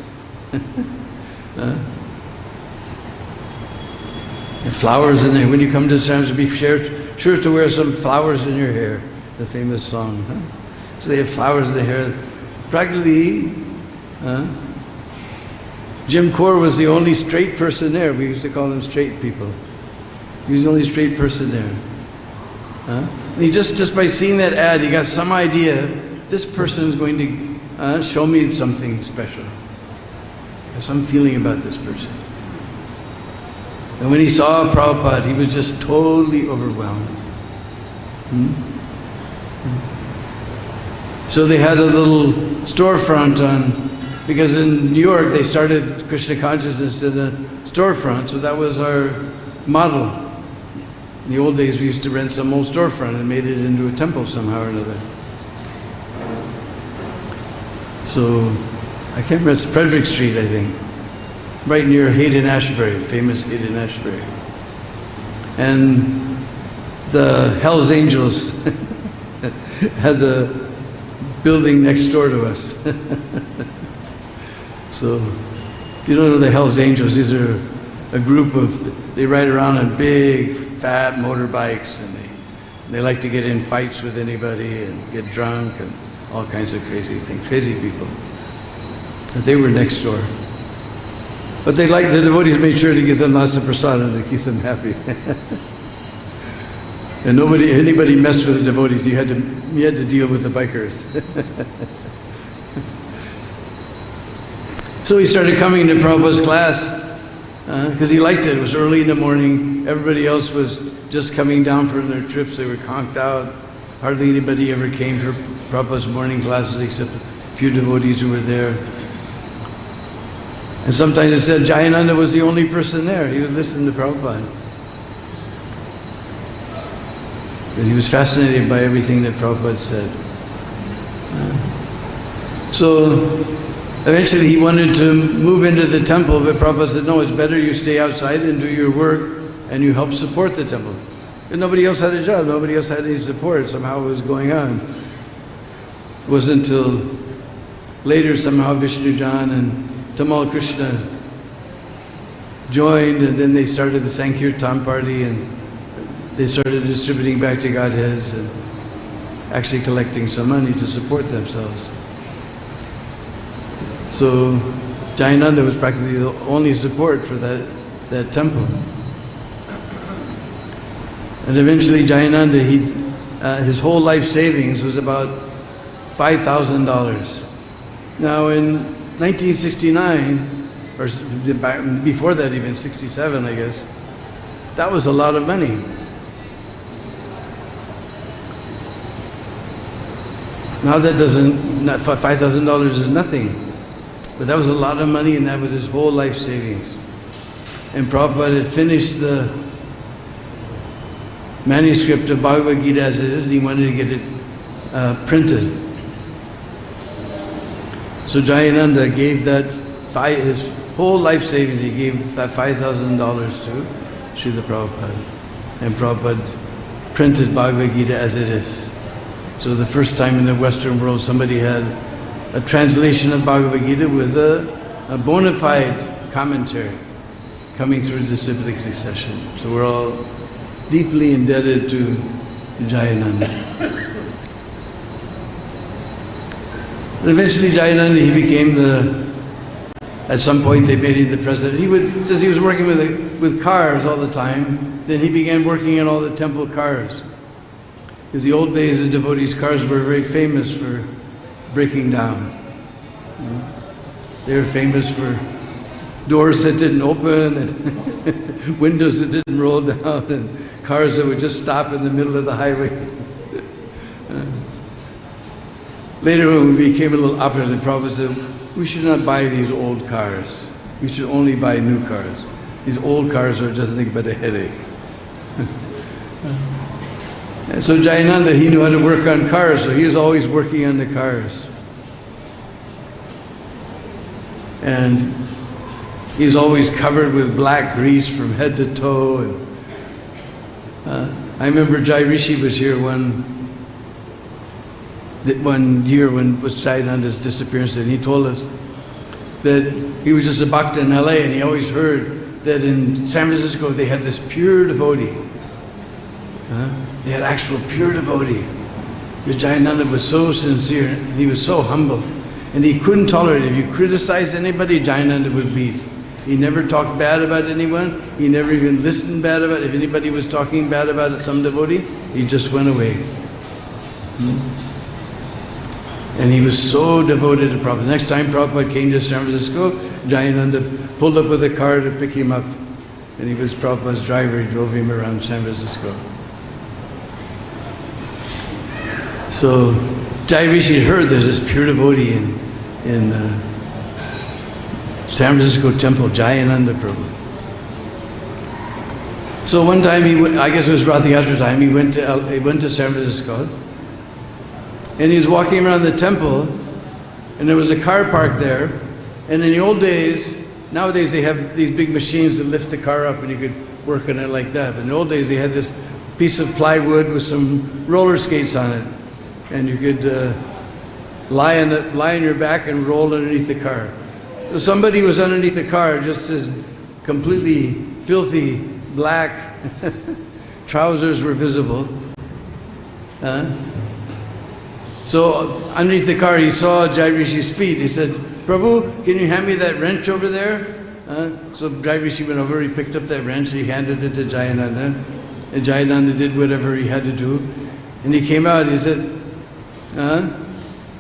Speaker 3: And flowers in there. When you come to San Francisco, be sure to wear some flowers in your hair. The famous song. So they have flowers in their hair. Practically, Jim Kaur was the only straight person there. We used to call them straight people. He was the only straight person there. And he just by seeing that ad, he got some idea, this person is going to show me something special. I have some feeling about this person. And when he saw Prabhupada, he was just totally overwhelmed. So they had a little storefront because in New York they started Krishna consciousness in a storefront, so that was our model. In the old days we used to rent some old storefront and made it into a temple somehow or another. So, I can't remember, it's Frederick Street, I think. Right near Haight-Ashbury, famous Haight-Ashbury. And the Hells Angels had the building next door to us. So, if you don't know the Hells Angels, these are a group they ride around on big, fat motorbikes, and they like to get in fights with anybody and get drunk and all kinds of crazy things, crazy people. But they were next door. But the devotees made sure to give them lots of prasadam to keep them happy. And anybody messed with the devotees, you had to deal with the bikers. So he started coming to Prabhupada's class because he liked it. It was early in the morning. Everybody else was just coming down from their trips. They were conked out. Hardly anybody ever came for Prabhupada's morning classes except a few devotees who were there. And sometimes it said Jayananda was the only person there. He would listen to Prabhupada. And he was fascinated by everything that Prabhupada said. So eventually he wanted to move into the temple, but Prabhupada said, no, it's better you stay outside and do your work and you help support the temple. But nobody else had a job, nobody else had any support. Somehow it was going on. It wasn't until later somehow Vishnujan and Tamal Krishna joined, and then they started the Sankirtan party, and they started distributing bhakti Godheads and actually collecting some money to support themselves. So Jayananda was practically the only support for that temple. And eventually Jayananda, his whole life savings was about $5,000. Now in 1969, or before that even, 67 I guess, that was a lot of money. Now that $5,000 is nothing. But that was a lot of money, and that was his whole life savings. And Prabhupada had finished the manuscript of Bhagavad-Gita as it is, and he wanted to get it printed. So Jayananda gave his whole life savings, he gave that $5,000 to Srila Prabhupada. And Prabhupada printed Bhagavad-Gita as it is. So the first time in the Western world somebody had a translation of Bhagavad-Gita with a bona fide commentary coming through disciplic succession. So we're all deeply indebted to Jayananda. And eventually Jayananda, he became at some point they made him the president. Since he was working with cars all the time, then he began working on all the temple cars. Because the old days of devotees' cars were very famous for breaking down. They were famous for doors that didn't open and windows that didn't roll down and cars that would just stop in the middle of the highway. Later when we became a little opposite, the Prabhupada said, we should not buy these old cars. We should only buy new cars. These old cars are just nothing but a headache. And so Jayananda, he knew how to work on cars, so he was always working on the cars. And he's always covered with black grease from head to toe. And I remember Jai Rishi was here one year when was Jayananda's disappearance, and he told us that he was just a bhakta in LA, and he always heard that in San Francisco they had this pure devotee. They had actual pure devotee. Because Jayananda was so sincere and he was so humble. And he couldn't tolerate it. If you criticized anybody, Jayananda would leave. He never talked bad about anyone. He never even listened bad about it. If anybody was talking bad about some devotee, he just went away. And he was so devoted to Prabhupada. Next time Prabhupada came to San Francisco, Jayananda pulled up with a car to pick him up. And he was Prabhupada's driver. He drove him around San Francisco. So Jai Rishi heard there's this pure devotee in San Francisco temple, Jayananda Prabhu. So one time I guess it was Rath Yatra time, he went to San Francisco, and he was walking around the temple, and there was a car parked there. And in the old days, nowadays they have these big machines that lift the car up and you could work on it like that. But in the old days they had this piece of plywood with some roller skates on it. And you could lie on your back and roll underneath the car. So somebody was underneath the car, just as completely filthy black trousers were visible. So underneath the car he saw Jai Rishi's feet. He said, Prabhu, can you hand me that wrench over there? So Jai Rishi went over, he picked up that wrench, he handed it to Jayananda. And Jayananda did whatever he had to do. And he came out, he said,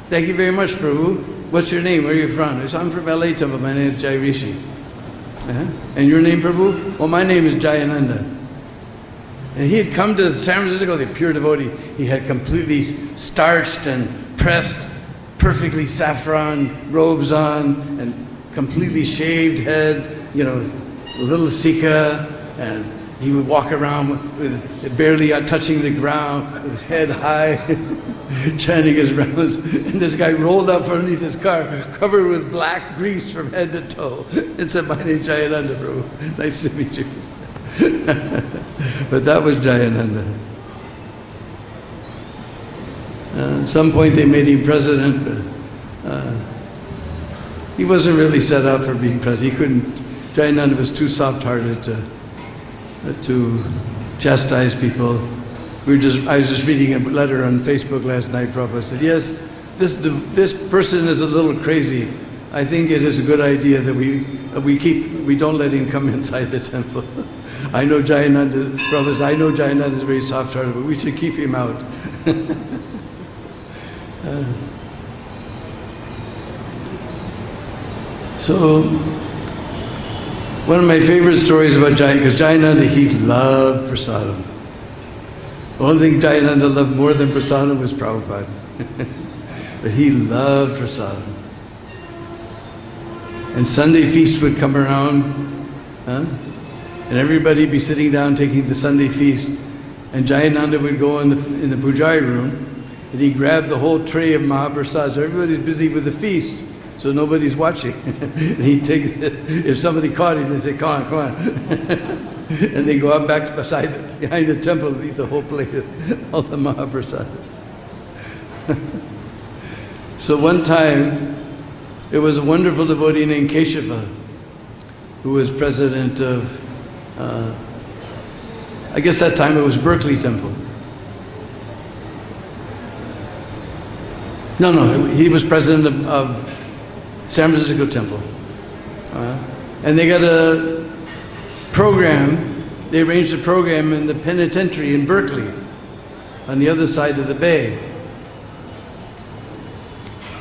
Speaker 3: thank you very much, Prabhu. what's your name? Where are you from? He said, I'm from LA Temple. My name is Jai Rishi. And your name, Prabhu? Well, my name is Jayananda. And he had come to San Francisco, the pure devotee. He had completely starched and pressed, perfectly saffron robes on, and completely shaved head, you know, a little sikha, and he would walk around with barely touching the ground, with his head high, chanting his rounds. And this guy rolled up underneath his car, covered with black grease from head to toe, and said, my name's Jayananda, bro. Nice to meet you. But that was Jayananda. At some point they made him president, but he wasn't really set up for being president. He couldn't, Jayananda was too soft-hearted to chastise people. I was just reading a letter on Facebook last night. Prabhupada said, yes, this person is a little crazy. I think it is a good idea that we don't let him come inside the temple. I know Jayananda, Prabhupada said, I know Jayananda is very soft-hearted, but we should keep him out. So, one of my favorite stories about Jayananda, because Jayananda, he loved prasadam. The only thing Jayananda loved more than prasadam was Prabhupada. But he loved prasadam. And Sunday feast would come around, and everybody would be sitting down taking the Sunday feast, and Jayananda would go in the pujari room, and he'd grab the whole tray of Mahaprasad. So everybody's busy with the feast, so nobody's watching. And he'd take it. If somebody caught him, they'd say, come on, come on. And they go up back behind the temple and eat the whole plate of all the Mahaprasad. So one time, it was a wonderful devotee named Keshava, who was president of, I guess that time it was Berkeley Temple. No, he was president of San Francisco Temple. And they got a program, they arranged a program in the penitentiary in Berkeley, on the other side of the bay.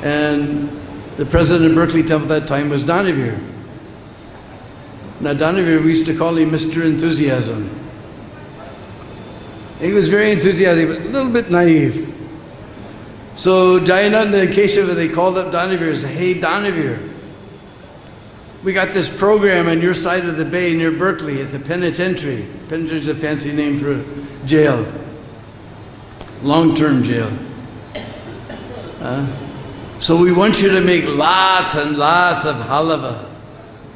Speaker 3: And the president of Berkeley Temple at that time was Donavir. Now Donavir, we used to call him Mr. Enthusiasm. He was very enthusiastic, but a little bit naive. So Jayananda and Keshava, they called up Donavir and said, hey Donavir, we got this program on your side of the bay near Berkeley at the penitentiary. Penitentiary is a fancy name for a jail, long-term jail. So we want you to make lots and lots of halava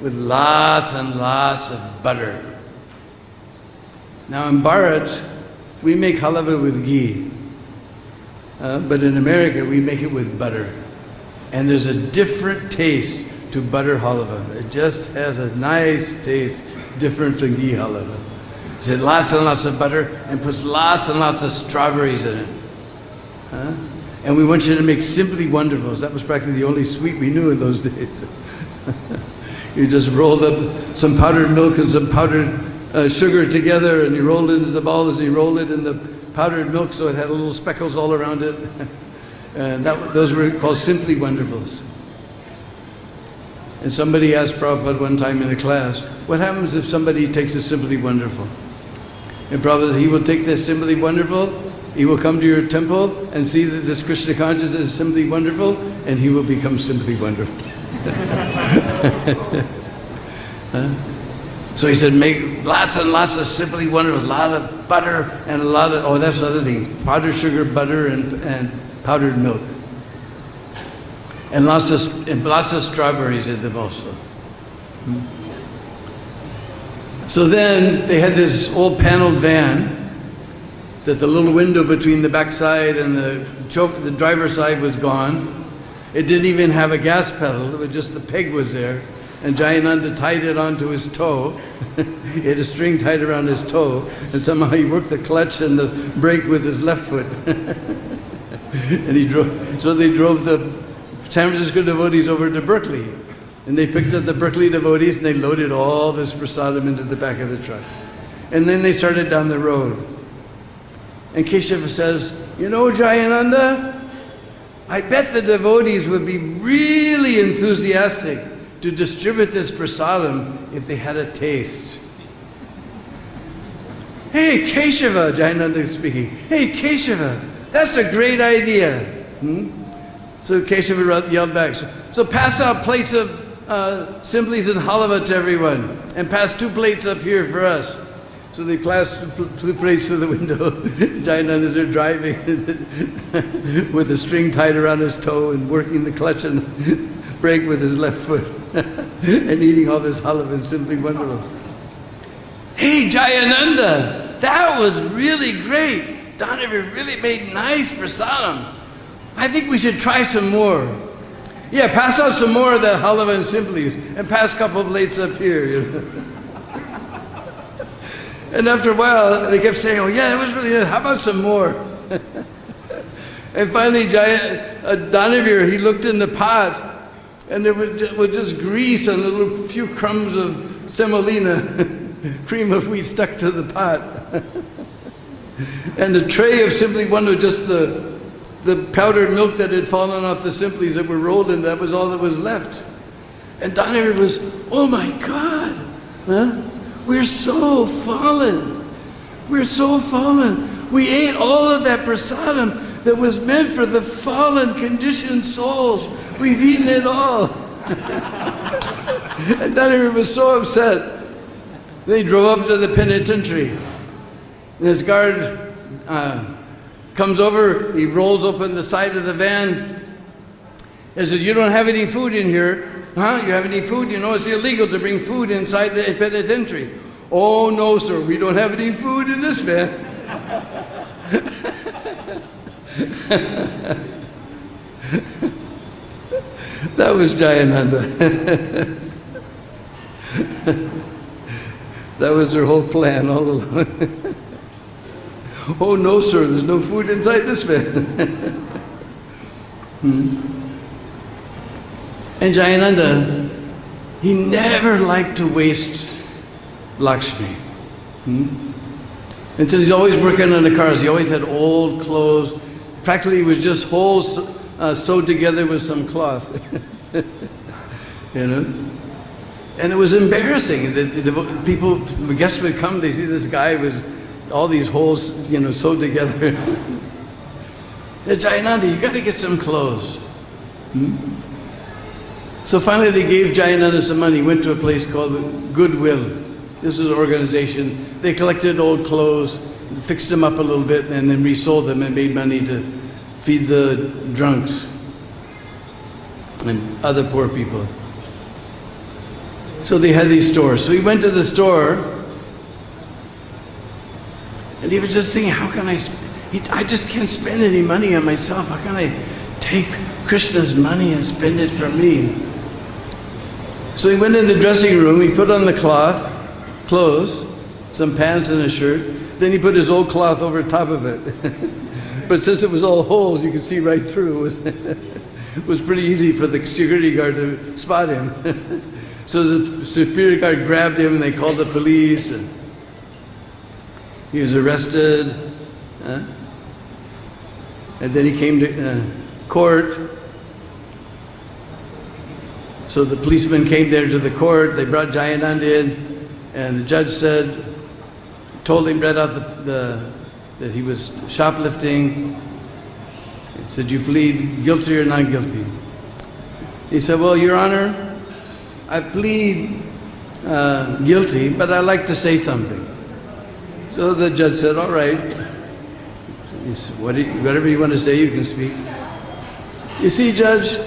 Speaker 3: with lots and lots of butter. Now in Bharat, we make halava with ghee. But in America, we make it with butter. And there's a different taste to butter halava. It just has a nice taste, different from ghee halava. He said lots and lots of butter and puts lots and lots of strawberries in it. And we want you to make simply wonderfuls. That was practically the only sweet we knew in those days. You just rolled up some powdered milk and some powdered sugar together, and you rolled it into the balls, and you rolled it in the powdered milk so it had little speckles all around it. And those were called simply wonderfuls. And somebody asked Prabhupada one time in a class, what happens if somebody takes a simply wonderful? And Prabhupada said, he will take this simply wonderful, he will come to your temple and see that this Krishna consciousness is simply wonderful, and he will become simply wonderful. So he said, make lots and lots of simply wonderful, a lot of butter and a lot of, oh, that's another thing, powdered sugar, butter, and powdered milk. And lots of strawberries in them also. So then they had this old paneled van that the little window between the backside and the driver's side was gone. It didn't even have a gas pedal, it was just the peg was there. And Jayananda tied it onto his toe. He had a string tied around his toe, and somehow he worked the clutch and the brake with his left foot. And he drove, so they drove the San Francisco devotees over to Berkeley. And they picked up the Berkeley devotees and they loaded all this prasadam into the back of the truck. And then they started down the road. And Keshava says, you know, Jayananda, I bet the devotees would be really enthusiastic to distribute this prasadam if they had a taste. Hey, Keshava, Jayananda is speaking. Hey, Keshava, that's a great idea. So Keshava yelled back, so pass out plates of simplies and halava to everyone, and pass 2 plates up here for us. So they passed 2 plates through the window. Jayanandas are driving with a string tied around his toe and working the clutch and brake with his left foot and eating all this halava is simply wonderful. Hey, Jayananda, that was really great. Donovan really made nice prasadam. I think we should try some more. Yeah, pass out some more of the halava and simplies and pass a couple of plates up here. You know? And after a while, they kept saying, oh yeah, that was really good. How about some more? And finally, Danavir, he looked in the pot and there was just grease and a few crumbs of semolina, cream of wheat stuck to the pot. And the tray of Simply One was just the powdered milk that had fallen off the Simplies that were rolled in. That was all that was left. And Danavir was, oh my God, huh? We're so fallen. We're so fallen. We ate all of that prasadam that was meant for the fallen, conditioned souls. We've eaten it all. And Danavir was so upset. They drove up to the penitentiary. And this guard comes over, he rolls open the side of the van and says, you don't have any food in here. Huh? You have any food? You know it's illegal to bring food inside the penitentiary. Oh no, sir, we don't have any food in this van. That was Jayananda. That was their whole plan all along. Oh no, sir, there's no food inside this van. And Jayananda, he never liked to waste Lakshmi. And since he's always working on the cars, he always had old clothes. Practically it was just holes sewed together with some cloth. You know? And it was embarrassing. The people, guests would come, they see this guy with all these holes, you know, sewed together. Jayananda, you got to get some clothes. So finally they gave Jayananda some money. He went to a place called Goodwill. This is an organization. They collected old clothes, fixed them up a little bit, and then resold them and made money to feed the drunks and other poor people. So they had these stores. So he went to the store and he was just thinking, how can I just can't spend any money on myself. How can I take Krishna's money and spend it for me? So he went in the dressing room, he put on the clothes, some pants and a shirt, then he put his old cloth over top of it. But since it was all holes, you could see right through. It was pretty easy for the security guard to spot him. So the security guard grabbed him and they called the police. And he was arrested. And then he came to court. So the policeman came there to the court, they brought Jayananda in, and the judge told him right out that he was shoplifting. He said, "Do you plead guilty or not guilty?" He said, "Well, Your Honor, I plead guilty, but I'd like to say something." So the judge said, "All right. He said, whatever you want to say, you can speak." You see, Judge,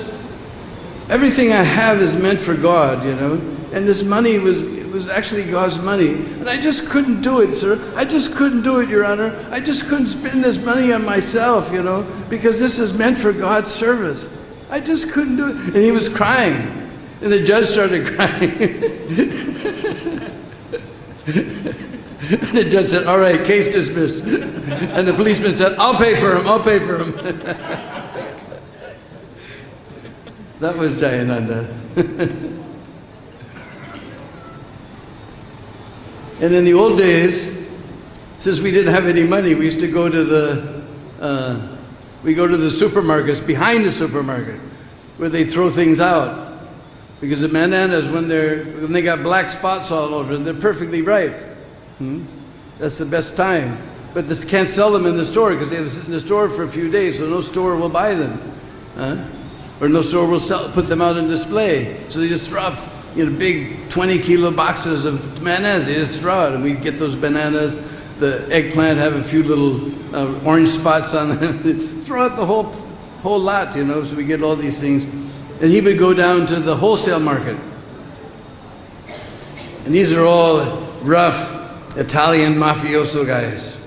Speaker 3: everything I have is meant for God, you know, and this money was actually God's money, and I just couldn't do it, sir. I just couldn't do it, Your Honor. I just couldn't spend this money on myself, you know, because this is meant for God's service. I just couldn't do it. And he was crying, and the judge started crying. And the judge said, "All right, case dismissed." And the policeman said, "I'll pay for him, I'll pay for him." That was Jayananda. And in the old days, since we didn't have any money, we used to go to the We go to the supermarkets, behind the supermarket, where they throw things out. Because the bananas, when they got black spots all over them, they're perfectly ripe. That's the best time. But they can't sell them in the store because they sit in the store for a few days, so no store will buy them. Or no store will put them out on display. So they just throw out, big 20-kilo boxes of bananas. They just throw out, and we get those bananas. The eggplant have a few little orange spots on them. Throw out the whole lot, so we get all these things. And he would go down to the wholesale market. And these are all rough Italian mafioso guys.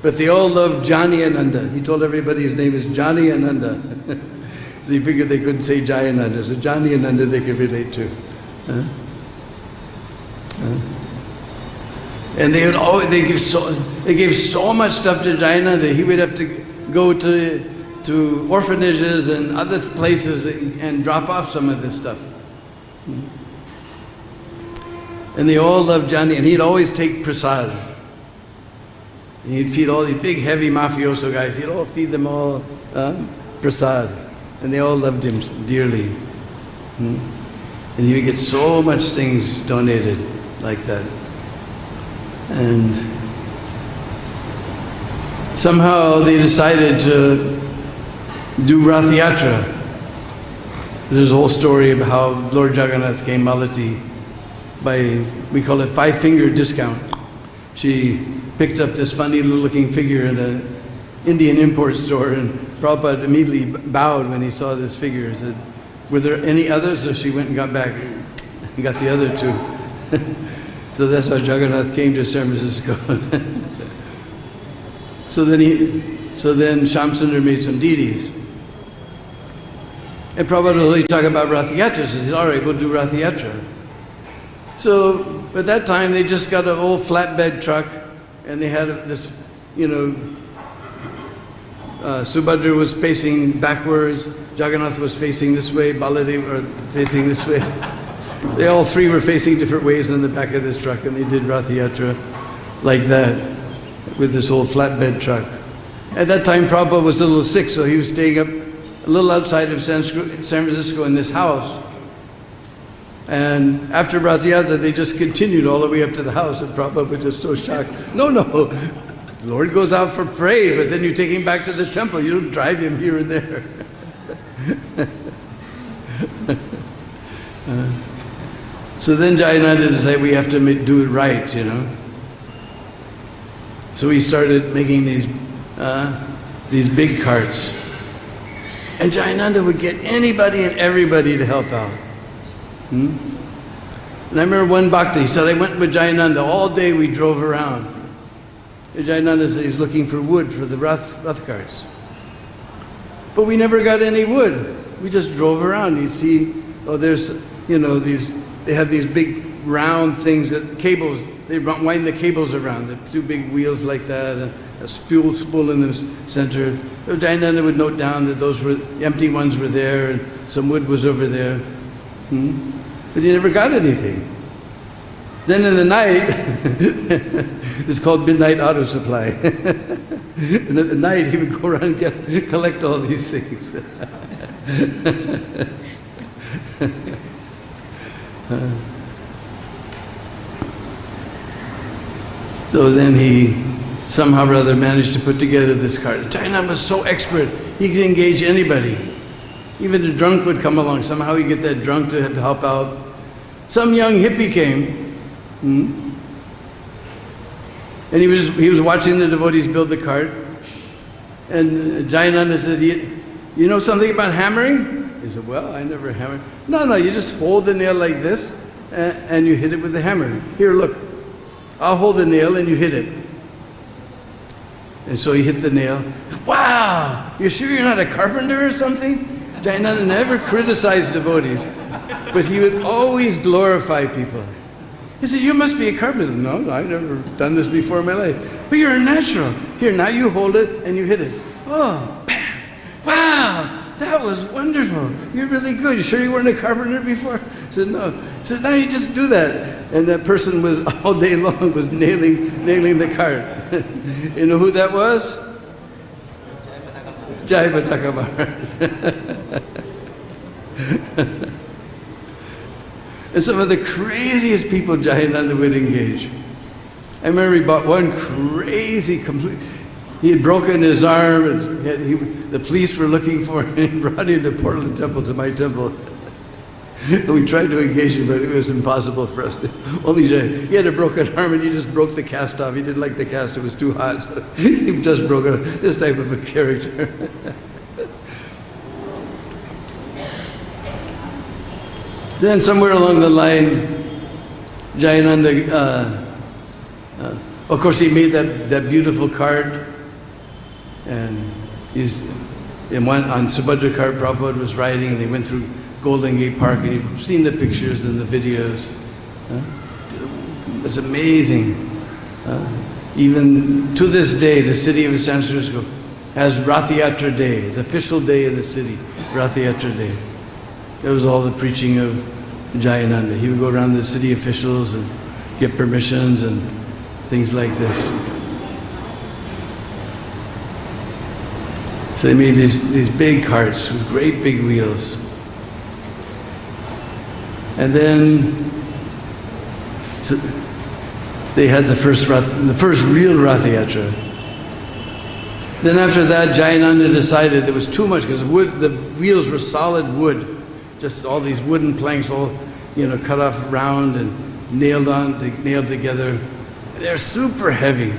Speaker 3: But they all loved Johnny Ananda. He told everybody his name is Johnny Ananda. He figured they couldn't say Jayananda, so Johnny Ananda they could relate to. And they gave so much stuff to Jayananda. He would have to go to orphanages and other places and drop off some of this stuff. And they all loved Johnny, and he'd always take prasad. And he'd feed all these big, heavy mafioso guys. He'd all feed them all prasad. And they all loved him dearly. And he would get so much things donated like that. And somehow they decided to do Rath Yatra. There's a whole story about how Lord Jagannath came Malati by, we call it 5-finger discount. She picked up this funny little looking figure in an Indian import store, and Prabhupada immediately bowed when he saw this figure and said, "Were there any others?" So she went and got back and got the other two. So that's how Jagannath came to San Francisco. So then Shamsundar made some deities. And Prabhupada was only talking about Rath Yatra, so he said, "All right, we'll do Rath Yatra." So at that time they just got an old flatbed truck, and they had this, Subhadra was facing backwards, Jagannath was facing this way, Baladev was facing this way. They all three were facing different ways in the back of this truck, and they did Rath Yatra like that, with this old flatbed truck. At that time Prabhupada was a little sick, so he was staying up a little outside of San Francisco in this house. And after Rath Yatra, they just continued all the way up to the house, and Prabhupada was just so shocked. No, the Lord goes out for parade, but then you take him back to the temple. You don't drive him here and there. So then Jayananda decided we have to do it right, So we started making these big carts. And Jayananda would get anybody and everybody to help out. And I remember one bhakta, he said, I went with Jayananda, all day we drove around. And Jayananda said he's looking for wood for the Rath carts. But we never got any wood. We just drove around. You'd see, there's, they have these big round things, cables, they wind the cables around. They're two big wheels like that, and a spool in the center. So Jayananda would note down that those were, empty ones were there, and some wood was over there. But he never got anything. Then in the night, it's called midnight auto supply. And at the night he would go around and collect all these things. So then he somehow or other managed to put together this cart. Jayananda was so expert, he could engage anybody. Even a drunk would come along. Somehow he'd get that drunk to help out. Some young hippie came, and he was watching the devotees build the cart. And Jayananda said, "You know something about hammering?" He said, "Well, I never hammered." No, you just hold the nail like this, and you hit it with the hammer. Here, look. I'll hold the nail and you hit it. And so he hit the nail. Wow! You're sure you're not a carpenter or something? Jayananda never criticized devotees, but he would always glorify people. He said, "You must be a carpenter." "No, I've never done this before in my life." "But you're a natural. Here, now you hold it and you hit it." "Oh, bam! Wow! That was wonderful. You're really good. You sure you weren't a carpenter before?" I said, "No." He said, "Now you just do that." And that person was all day long was nailing the cart. You know who that was? Jai Batakamar. And some of the craziest people Jayananda would engage. I remember he bought one crazy, he had broken his arm, and the police were looking for him, and he brought him to Portland Temple, to my temple. And we tried to engage him, but it was impossible for us. He had a broken arm, and he just broke the cast off. He didn't like the cast, it was too hot. So he just broke it off. This type of a character. Then somewhere along the line, Jayananda, of course, he made that beautiful card, and on Subhadra cart Prabhupada was riding, and they went through Golden Gate Park, and you've seen the pictures and the videos. It's amazing. Even to this day, the city of San Francisco has Rath Yatra Day. It's an official day in the city, Rath Yatra Day. It was all the preaching of Jayananda. He would go around the city officials and get permissions and things like this. So they made these big carts with great big wheels. And then they had the first real Rath Yatra. Then after that, Jayananda decided there was too much, because the wheels were solid wood, just all these wooden planks, all cut off round and nailed together. They're super heavy.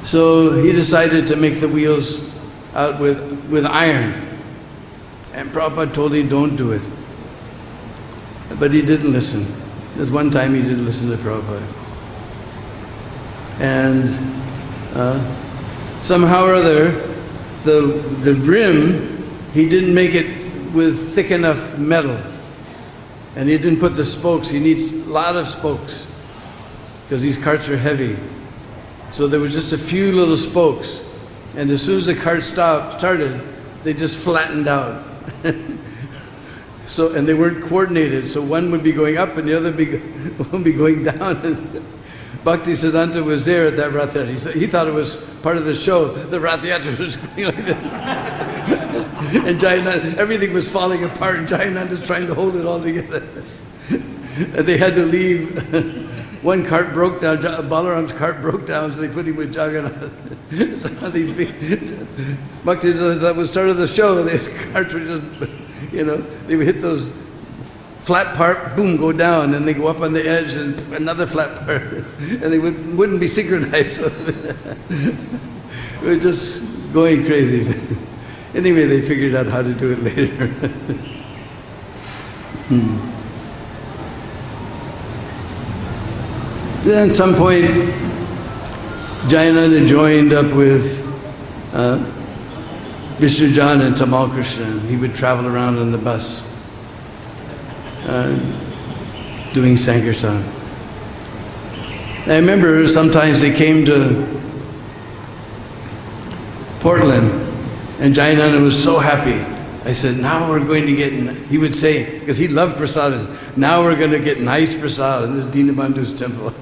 Speaker 3: So he decided to make the wheels out with iron. And Prabhupada told him, don't do it. But he didn't listen. There's one time he didn't listen to Prabhupada. And somehow or other, the rim, he didn't make it with thick enough metal. And he didn't put the spokes. He needs a lot of spokes, because these carts are heavy. So there was just a few little spokes. And as soon as the cart started, they just flattened out. And they weren't coordinated. So one would be going up and the other would be going down. Bhaktisiddhanta was there at that Rath Yatra. He thought it was part of the show. The Rath Yatra was going like this. And Jayananda, everything was falling apart, and Jayananda's trying to hold it all together. And they had to leave. One cart broke down, Balaram's cart broke down, so they put him with Jagannath. So these big, Bhaktisiddhanta, that was start of the show. These carts were just, they would hit those flat part, boom, go down, and they go up on the edge, and another flat part, and they wouldn't be synchronized. So it was just going crazy. Anyway, they figured out how to do it later. Then at some point, Jayananda joined up with Vishnujan and Tamal Krishna. He would travel around on the bus doing Sankirtan. I remember sometimes they came to Portland, and Jayananda was so happy. I said, now we're going to get, he would say, because he loved prasadam, now we're going to get nice prasadam in this Dinabandhu's temple.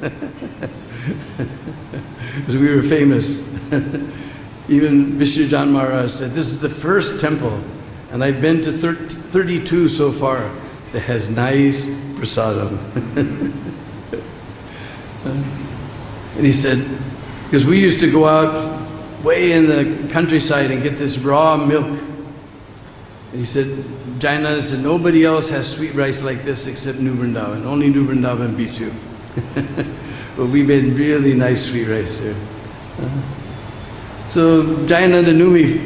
Speaker 3: Because we were famous. Even Vishnujan Maharaj said, this is the first temple, and I've been to 32 so far, that has nice prasadam. And he said, because we used to go out way in the countryside and get this raw milk. And he said, Jayananda said, nobody else has sweet rice like this except New Vrindavan. Only New Vrindavan beats you. But we made really nice sweet rice there. So Jayananda knew me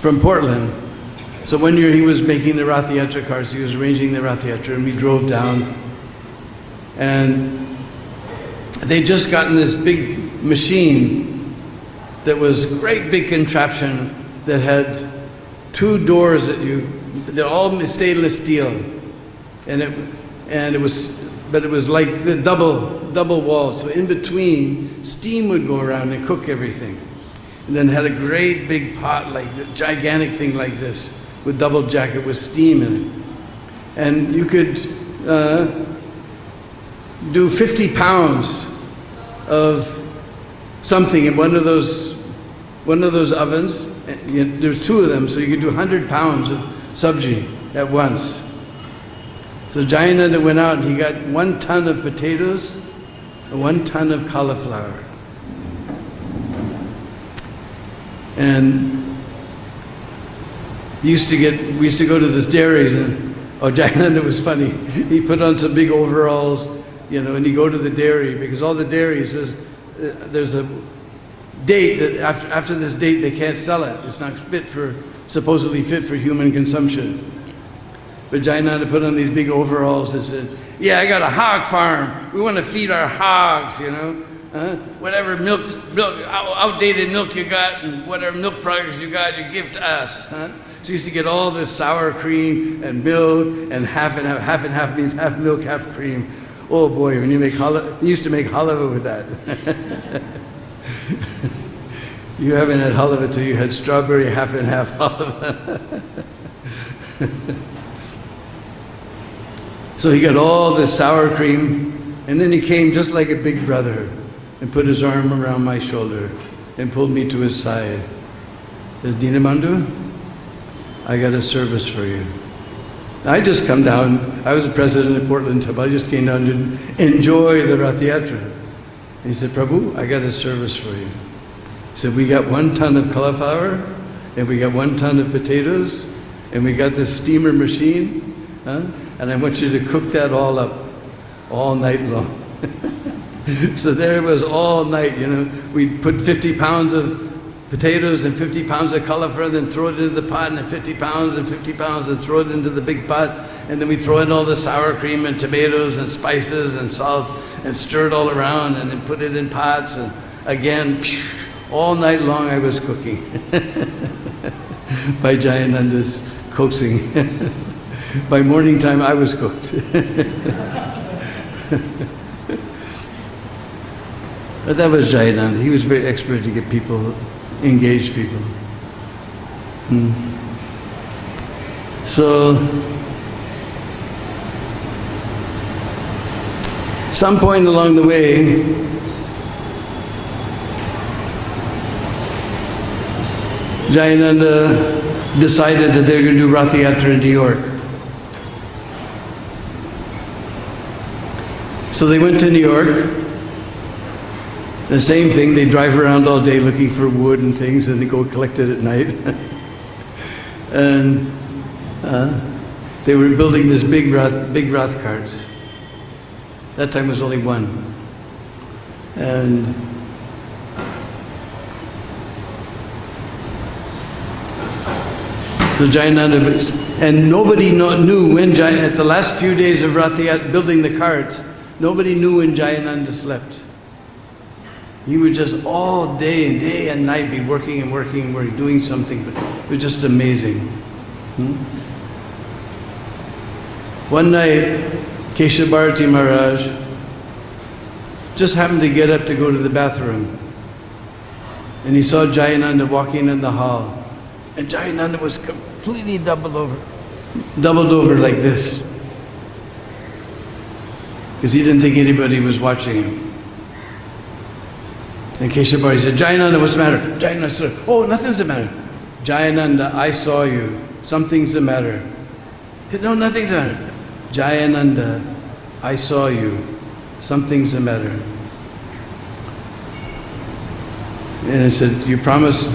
Speaker 3: from Portland. So one year he was making the Rath Yatra carts, he was arranging the Rath Yatra, and we drove down. And they'd just gotten this big machine that was great big contraption that had 2 doors they're all stainless steel. And it was like the double wall. So in between, steam would go around and cook everything. And then had a great big pot, like a gigantic thing like this, with double jacket with steam in it. And you could do 50 pounds of something in one of those ovens, There's 2 of them, so you could do 100 pounds of sabji at once. So Jayananda went out and he got 1 ton of potatoes and 1 ton of cauliflower. And we used to go to this dairies, and Jayananda was funny. He put on some big overalls, and he'd go to the dairy, because all the dairies, there's a date that after this date they can't sell it. It's not supposedly fit for human consumption. But Jayananda put on these big overalls and said, "Yeah, I got a hog farm. We want to feed our hogs, whatever outdated milk you got and whatever milk products you got, you give to us." So he used to get all this sour cream and milk, and half and half means half milk, half cream. Oh boy, when you make halva, you used to make halva with that. You haven't had halva till you had strawberry half and half halva. So he got all this sour cream, and then he came just like a big brother and put his arm around my shoulder and pulled me to his side. He says, "Dinabandhu, I got a service for you. I just come down, I was the president of Portland Temple, I just came down to enjoy the Rath Yatra." And he said, "Prabhu, I got a service for you." He said, "We got 1 ton of cauliflower, and we got 1 ton of potatoes, and we got this steamer machine, and I want you to cook that all up, all night long." So there it was all night, We'd put 50 pounds of potatoes and 50 pounds of cauliflower, then throw it into the pot, and 50 pounds and 50 pounds, and throw it into the big pot, and then we throw in all the sour cream and tomatoes and spices and salt, and stir it all around, and then put it in pots, and again, all night long I was cooking by Jayananda's coaxing. By morning time I was cooked. But that was Jayananda. He was very expert to get people, engage people. So, some point along the way, Jayananda decided that they were going to do Rath Yatra in New York. So they went to New York. The same thing, they drive around all day looking for wood and things, and they go collect it at night. And they were building this big Rath carts. That time was only 1. And so Jayananda, and nobody knew when at the last few days of Rath Yatra, building the carts, nobody knew when Jayananda slept. He would just all day and night be working and working, doing something, but it was just amazing. One night, Keshav Maharaj just happened to get up to go to the bathroom, and he saw Jayananda walking in the hall, and Jayananda was completely doubled over like this, because he didn't think anybody was watching him. And Keshav Bharati said, "Jayananda, what's the matter?" Jayananda said, "Oh, nothing's the matter." "Jayananda, I saw you. Something's the matter." He said, "No, nothing's the matter." "Jayananda, I saw you. Something's the matter." And he said, "You promise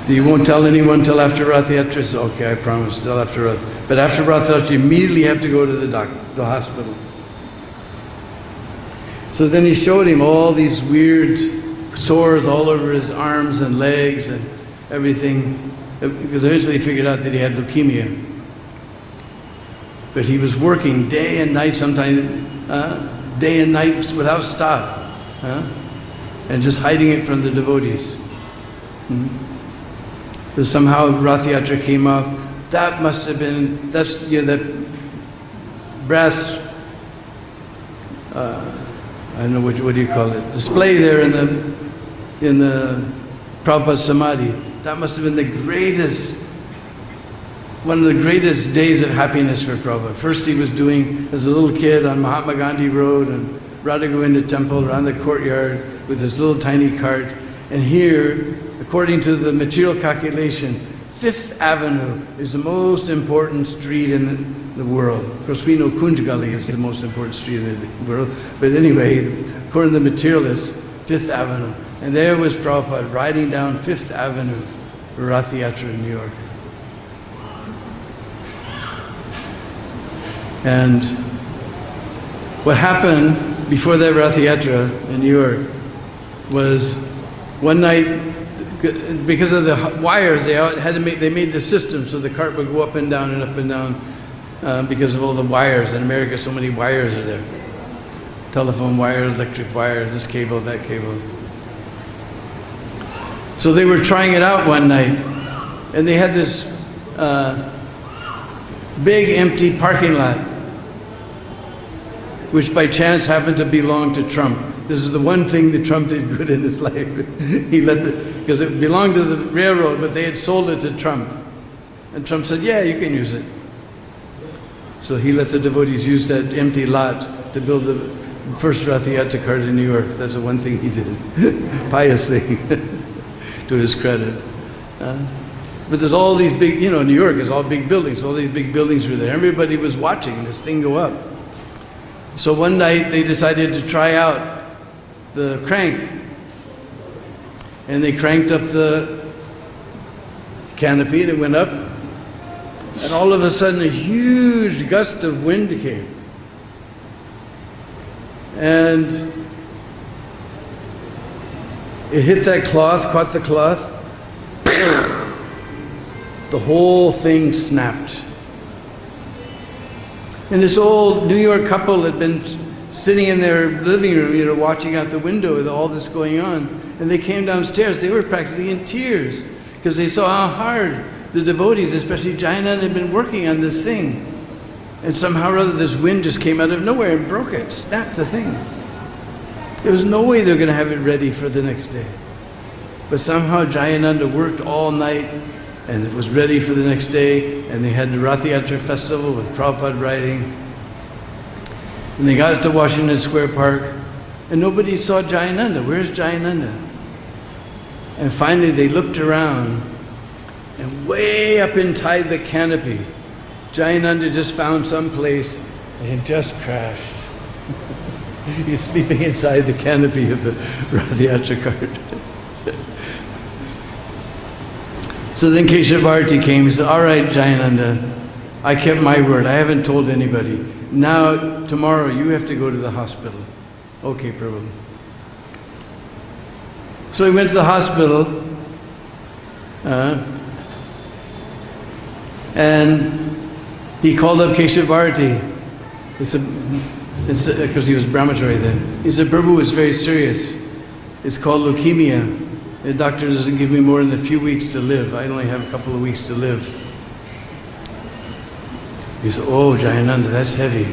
Speaker 3: that you won't tell anyone till after Rath Yatra?" He said, "Okay, I promise, till after Rath. But after Rath Yatra, you immediately have to go to the hospital." So then he showed him all these weird sores all over his arms and legs and everything, because eventually he figured out that he had leukemia. But he was working day and night, sometimes day and night without stop, and just hiding it from the devotees. But somehow Rath Yatra came off. That must have been, that brass, I don't know what do you call it, display there in the Prabhupada Samadhi. That must have been one of the greatest days of happiness for Prabhupada. First he was doing, as a little kid, on Mahatma Gandhi Road and Radha Govinda Temple, around the courtyard with this little tiny cart. And here, according to the material calculation, Fifth Avenue is the most important street in the world. Of course, we know Kunj Gully is the most important street in the world, but anyway, according to the materialists, Fifth Avenue. And there was Prabhupada riding down Fifth Avenue for Rath Yatra in New York. And what happened before that Rath Yatra in New York was one night, because of the wires, they made the system so the cart would go up and down and up and down because of all the wires. In America, so many wires are there. Telephone wires, electric wires, this cable, that cable. So they were trying it out one night, and they had this big empty parking lot, which by chance happened to belong to Trump. This is the one thing that Trump did good in his life. He because it belonged to the railroad, but they had sold it to Trump. And Trump said, yeah, you can use it. So he let the devotees use that empty lot to build the first Rath Yatra cart in New York. That's the one thing he did, pious thing, to his credit. But there's all these big, New York is all big buildings. All these big buildings were there. Everybody was watching this thing go up. So one night they decided to try out the crank. And they cranked up the canopy and it went up. And all of a sudden a huge gust of wind came. And it hit that cloth, caught the cloth. The whole thing snapped. And this old New York couple had been sitting in their living room, watching out the window with all this going on. And they came downstairs. They were practically in tears because they saw how hard the devotees, especially Jayananda, had been working on this thing. And somehow or other this wind just came out of nowhere and broke it, snapped the thing. There was no way they were going to have it ready for the next day. But somehow Jayananda worked all night and it was ready for the next day, and they had the Rath Yatra festival with Prabhupada riding. And they got to Washington Square Park, and nobody saw Jayananda. Where's Jayananda? And finally they looked around, and way up inside the canopy, Jayananda just found some place and just crashed. He's sleeping inside the canopy of the Rath Yatra cart. So then Keshav Arati came. He said, all right, Jayananda, I kept my word. I haven't told anybody. Now, tomorrow, you have to go to the hospital. Okay, Prabhu. So he went to the hospital, and he called up Keshav Arati. He said, because he was brahmachari then. He said, Prabhu, it's very serious. It's called leukemia. The doctor doesn't give me more than a few weeks to live. I only have a couple of weeks to live. He said, oh, Jayananda, that's heavy.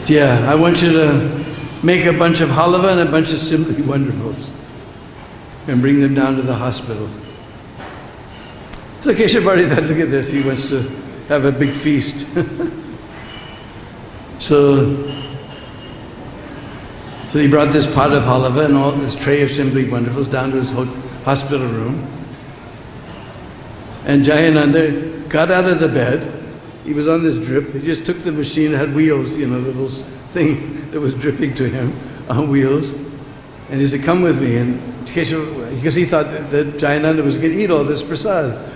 Speaker 3: So, yeah, I want you to make a bunch of halava and a bunch of Simply Wonderfuls and bring them down to the hospital. So Keshav Arati thought, look at this, he wants to have a big feast. So he brought this pot of halava and all this tray of Simply Wonderfuls down to his hospital room. And Jayananda got out of the bed. He was on this drip. He just took the machine, it had wheels, the little thing that was dripping to him on wheels. And he said, come with me. And Keshav, because he thought that Jayananda was going to eat all this prasad.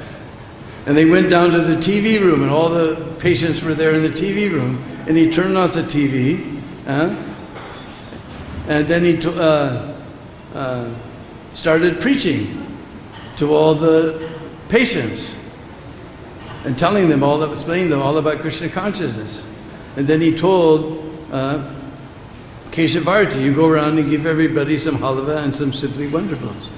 Speaker 3: And they went down to the TV room, and all the patients were there in the TV room. And he turned off the TV. And then he started preaching to all the patients and telling them all, explaining them all about Krishna consciousness. And then he told Keshav Arati, you go around and give everybody some halava and some Simply Wonderfuls.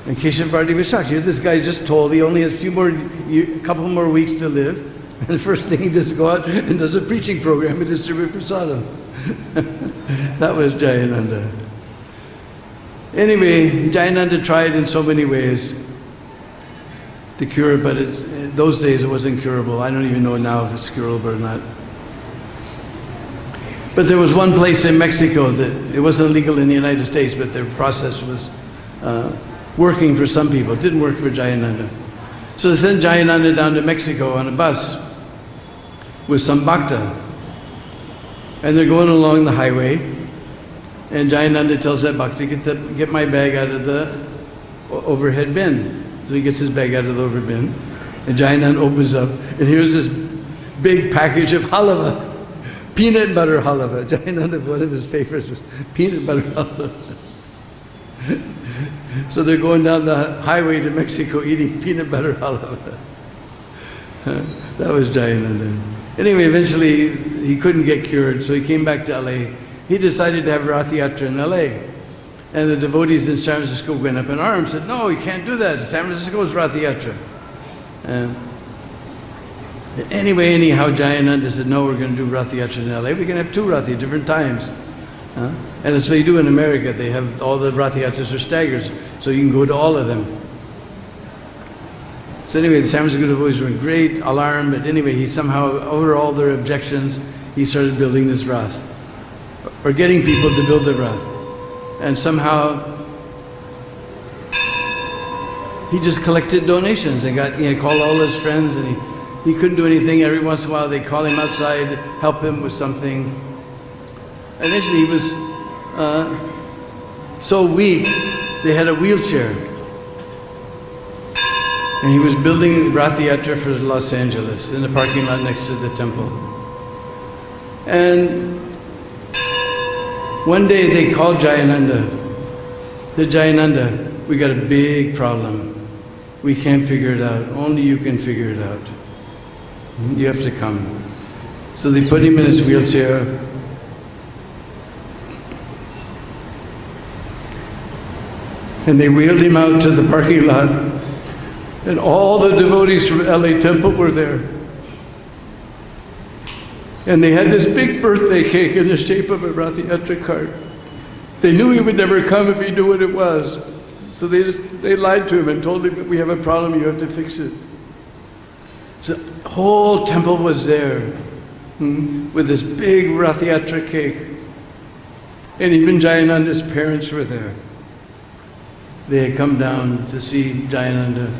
Speaker 3: And Keshav Arati was shocked. This guy just told he only has a couple more weeks to live. And the first thing he does is go out and does a preaching program and distribute prasadam. That was Jayananda. Anyway, Jayananda tried in so many ways to cure it, but in those days it wasn't curable. I don't even know now if it's curable or not. But there was one place in Mexico that it wasn't legal in the United States, but their process was working for some people. It didn't work for Jayananda. So they sent Jayananda down to Mexico on a bus with some bhakta. And they're going along the highway, and Jayananda tells that bhakta, get my bag out of the overhead bin. So he gets his bag out of the overhead bin, and Jayananda opens up, and here's this big package of halava, peanut butter halava. Jayananda, one of his favorites was peanut butter halava. So they're going down the highway to Mexico eating peanut butter halava. That was Jayananda. Anyway, eventually he couldn't get cured, so he came back to LA. He decided to have Rath Yatra in LA. And the devotees in San Francisco went up in arms, said, no, you can't do that. San Francisco is Rath Yatra. Anyhow, Jayananda said, no, we're going to do Rath Yatra in LA. We can have 2 Rath Yatras, different times. And that's what they do in America. They have all the Rath Yatras are staggers, so you can go to all of them. So anyway, the San Francisco devotees were in great alarm, but anyway, he somehow, over all their objections, he started building this Rath, or getting people to build the Rath. And somehow, he just collected donations and got, called all his friends, and he couldn't do anything. Every once in a while, they call him outside, help him with something. Eventually, he was so weak, they had a wheelchair. And he was building Rath Yatra for Los Angeles in the parking lot next to the temple. And one day they called Jayananda. Said, Jayananda, we got a big problem. We can't figure it out. Only you can figure it out. You have to come. So they put him in his wheelchair. And they wheeled him out to the parking lot. And all the devotees from LA Temple were there. And they had this big birthday cake in the shape of a Rath Yatra cart. They knew he would never come if he knew what it was. So they lied to him and told him, we have a problem, you have to fix it. So the whole temple was there with this big Rath Yatra cake. And even Jayananda's parents were there. They had come down to see Jayananda.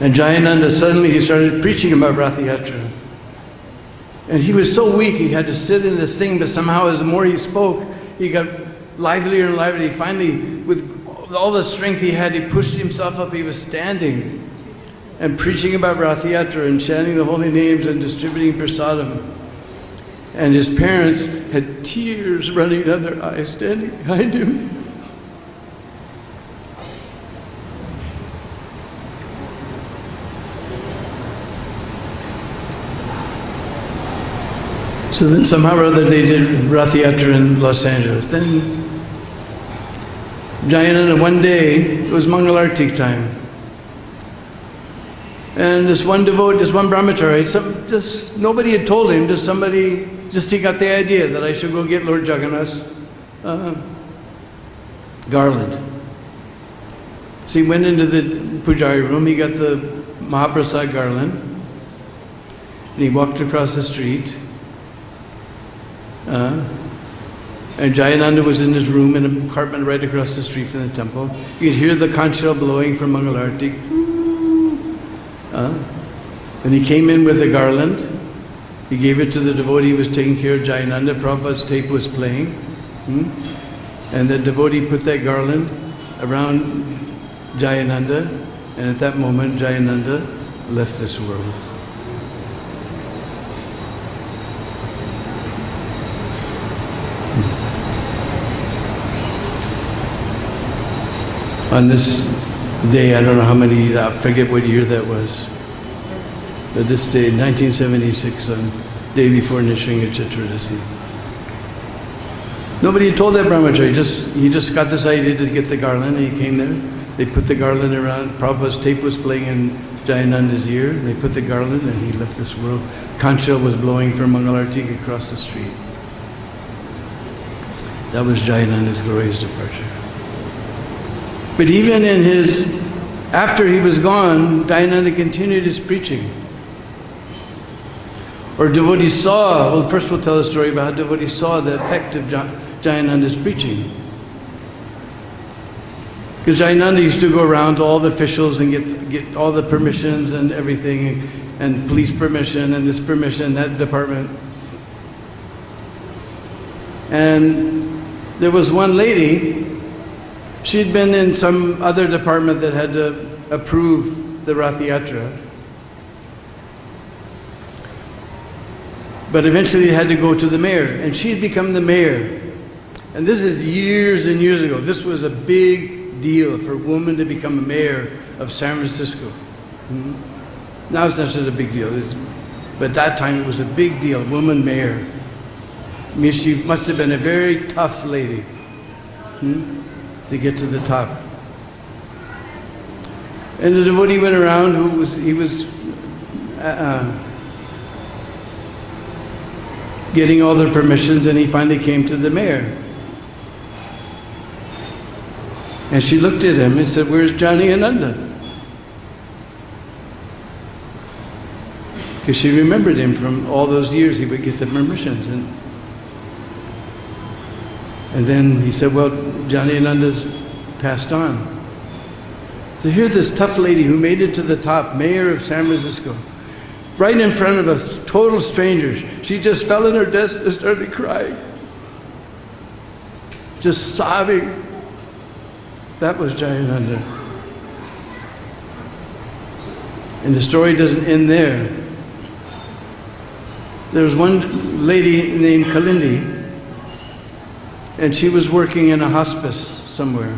Speaker 3: And Jayananda, suddenly he started preaching about Rath Yatra. And he was so weak, he had to sit in this thing, but somehow as the more he spoke, he got livelier and livelier. Finally, with all the strength he had, he pushed himself up, he was standing and preaching about Rath Yatra and chanting the holy names and distributing prasadam. And his parents had tears running down their eyes standing behind him. So then somehow or other they did Rath Yatra in Los Angeles. Then Jayananda, one day, it was Mangal Arati time. And this one devotee, this one brahmachari, just nobody had told him, just he got the idea that I should go get Lord Jagannath's garland. So he went into the pujari room, he got the Mahaprasad garland, and he walked across the street. And Jayananda was in his room in an apartment right across the street from the temple. You could hear the conch shell blowing from Mangal Arati. And he came in with the garland. He gave it to the devotee who was taking care of Jayananda. Prabhupada's tape was playing. And the devotee put that garland around Jayananda. And at that moment, Jayananda left this world. On this day, I don't know how many, I forget what year that was. But this day, 1976, on day before Nishringa Chaturdasi. Nobody had told that brahmachari, he just got this idea to get the garland, and he came there. They put the garland around, Prabhupada's tape was playing in Jayananda's ear, and they put the garland and he left this world. Conch shell was blowing from Mangal Arati across the street. That was Jayananda's glorious departure. But even in after he was gone, Jayananda continued his preaching. Or devotees saw, well first we'll tell a story about how devotees saw the effect of Jayananda's preaching. Because Jayananda used to go around to all the officials and get all the permissions and everything, and police permission and this permission, that department. And there was one lady, she'd been in some other department that had to approve the Rath Yatra. But eventually it had to go to the mayor, and she'd become the mayor. And this is years and years ago. This was a big deal for a woman to become a mayor of San Francisco. Now it's not such a big deal, but at that time it was a big deal, woman mayor. I mean, she must have been a very tough lady to get to the top. And the devotee went around he was getting all their permissions, and he finally came to the mayor. And she looked at him and said, "Where's Johnny Ananda?" Because she remembered him from all those years he would get the permissions. And then he said, "Well, Johnny Ananda's passed on." So here's this tough lady who made it to the top, mayor of San Francisco, right in front of us, total strangers. She just fell in her desk and started crying, just sobbing. That was Jayananda. And the story doesn't end there. There was one lady named Kalindi, and she was working in a hospice somewhere.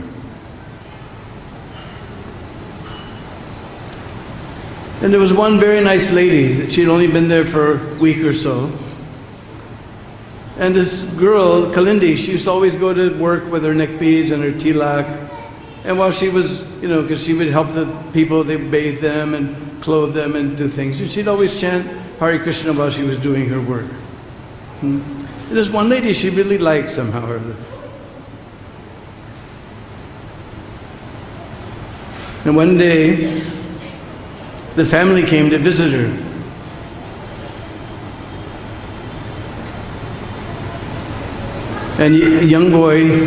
Speaker 3: And there was one very nice lady that she'd only been there for a week or so. And this girl, Kalindi, she used to always go to work with her neck beads and her tilak. And while she was, because she would help the people, they bathe them and clothe them and do things. And she'd always chant Hare Krishna while she was doing her work. And there's one lady she really liked somehow or other. And one day, the family came to visit her. And a young boy,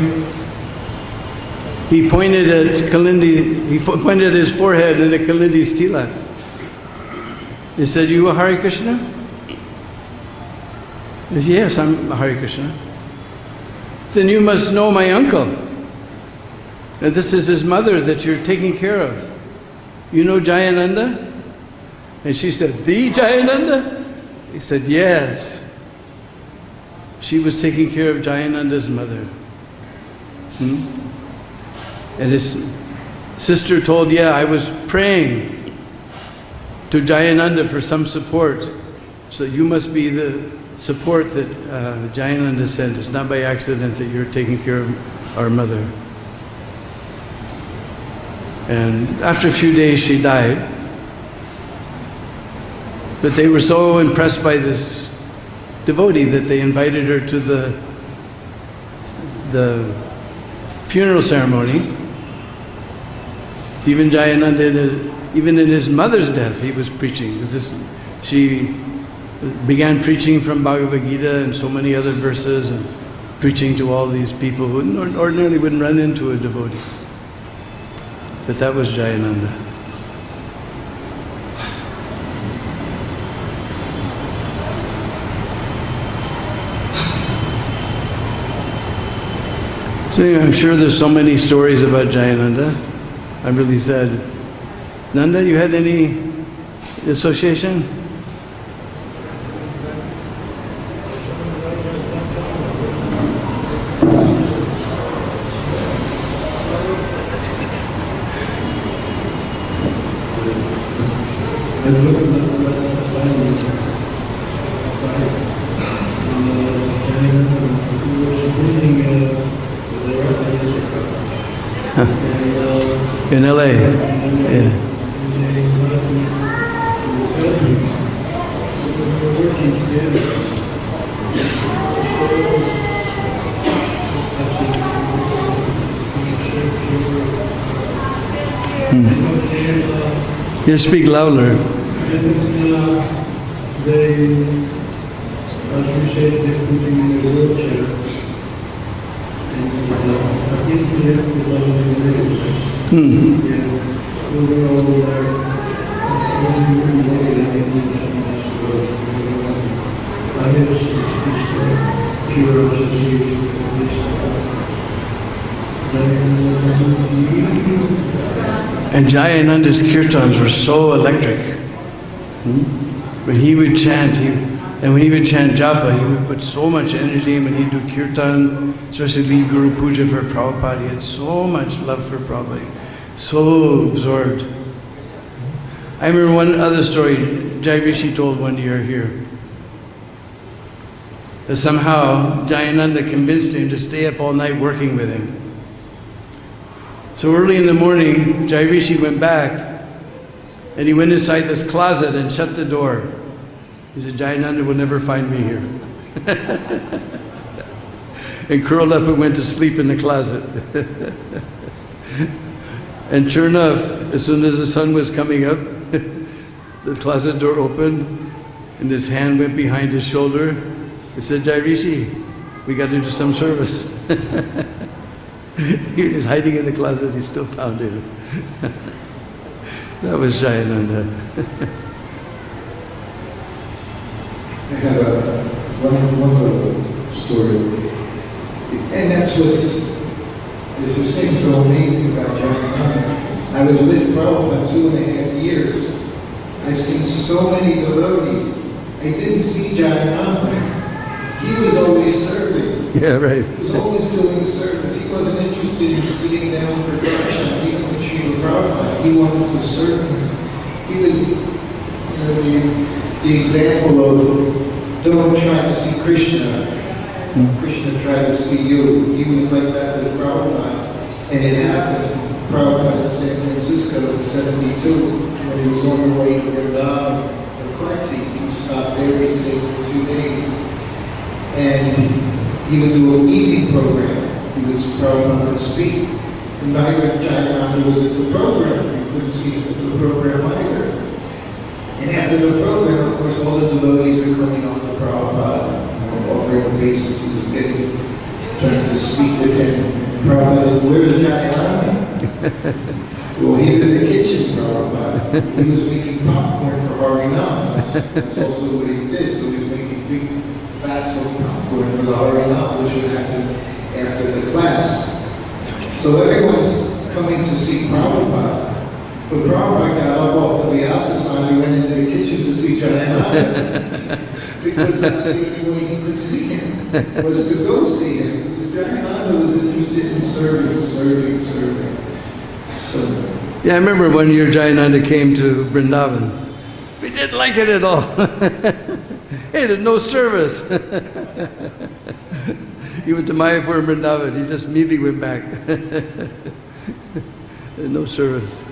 Speaker 3: he pointed at Kalindi, he pointed at his forehead and at Kalindi's tilak. He said, "You are Hare Krishna?" He said, "Yes, I'm Hare Krishna." "Then you must know my uncle. And this is his mother that you're taking care of. You know Jayananda?" And she said, "The Jayananda?" He said, "Yes." She was taking care of Jayananda's mother. And his sister told, "Yeah, I was praying to Jayananda for some support. So you must be the support that Jayananda sent. It's not by accident that you're taking care of our mother." And after a few days she died. But they were so impressed by this devotee that they invited her to the funeral ceremony. Even Jayananda, even in his mother's death, he was preaching. She began preaching from Bhagavad-Gita and so many other verses, and preaching to all these people who ordinarily wouldn't run into a devotee. But that was Jayananda. So I'm sure there's so many stories about Jayananda. I'm really sad. Nanda, you had any association? In LA, yeah. You speak louder.
Speaker 4: They appreciate the putting in the wheelchair. And I think we have to love the
Speaker 3: And Jayananda's kirtans were so electric. When he would chant, and when he would chant japa, he would put so much energy in. When he'd do kirtan, especially lead Guru Puja for Prabhupada, he had so much love for Prabhupada, so absorbed. I remember one other story Jai Rishi told one year here. That somehow Jayananda convinced him to stay up all night working with him. So early in the morning, Jai Rishi went back and he went inside this closet and shut the door. He said, Jayananda will never find me here. And curled up and went to sleep in the closet. And sure enough, as soon as the sun was coming up, the closet door opened and this hand went behind his shoulder. He said, Jai Rishi, we got to do some service. He was hiding in the closet, he still found him. That was Jayananda.
Speaker 4: I have one little story. And that's what's, as you're saying, so amazing about Jayananda. I was with Prabhupada 2.5 years. I've seen so many devotees. I didn't see Jayananda. He was always serving.
Speaker 3: Yeah, right.
Speaker 4: He was always doing service. He wasn't interested in sitting down for darshan, even with Srila Prabhupada. He wanted to serve him. He was, the example of don't try to see Krishna. Krishna tried to see you. He was like that with Prabhupada. And it happened. Prabhupada in San Francisco in 72, when he was on the way to Vrindavan for Arati, he stopped there, he stayed for 2 days. And he would do an evening program. Prabhupada would speak. And Bhagavad Jayananda was at the program. He couldn't see the program either. And after the program, of course, all the devotees are coming on to Prabhupada, offering obeisance. He was trying to speak with him. And Prabhupada said, where's Jayananda? Well, he's in the kitchen, Prabhupada. He was making popcorn for Harinam. That's also what he did. So he was making big vats of popcorn for the Harinam, which would happen after the class. So everyone's coming to see Prabhupada. But Prabhupada got up off the Vyasa and went into the kitchen to see Jayananda. Because that's the only way he could see him, was to go see him. Because Jayananda was interested in serving. So,
Speaker 3: yeah, I remember one year Jayananda came to Vrindavan. We didn't like it at all. Hey, there's no service. He went to Mayapur and Vrindavan. He just immediately went back. There's no service.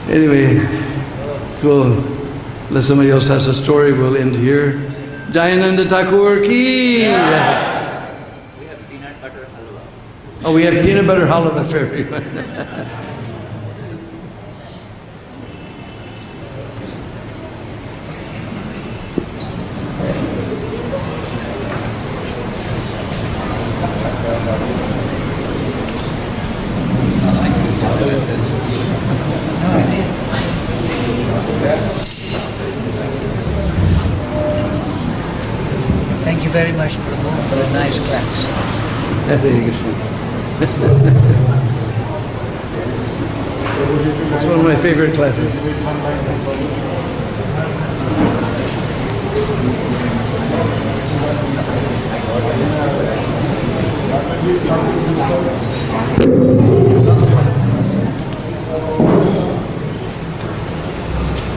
Speaker 3: Anyway, so unless somebody else has a story, we'll end here. Jayananda Thakur ki! Oh, we have peanut butter halwa for everyone.
Speaker 5: Thank you very much, Prabhu, for a nice class.
Speaker 3: It's one of my favorite classes.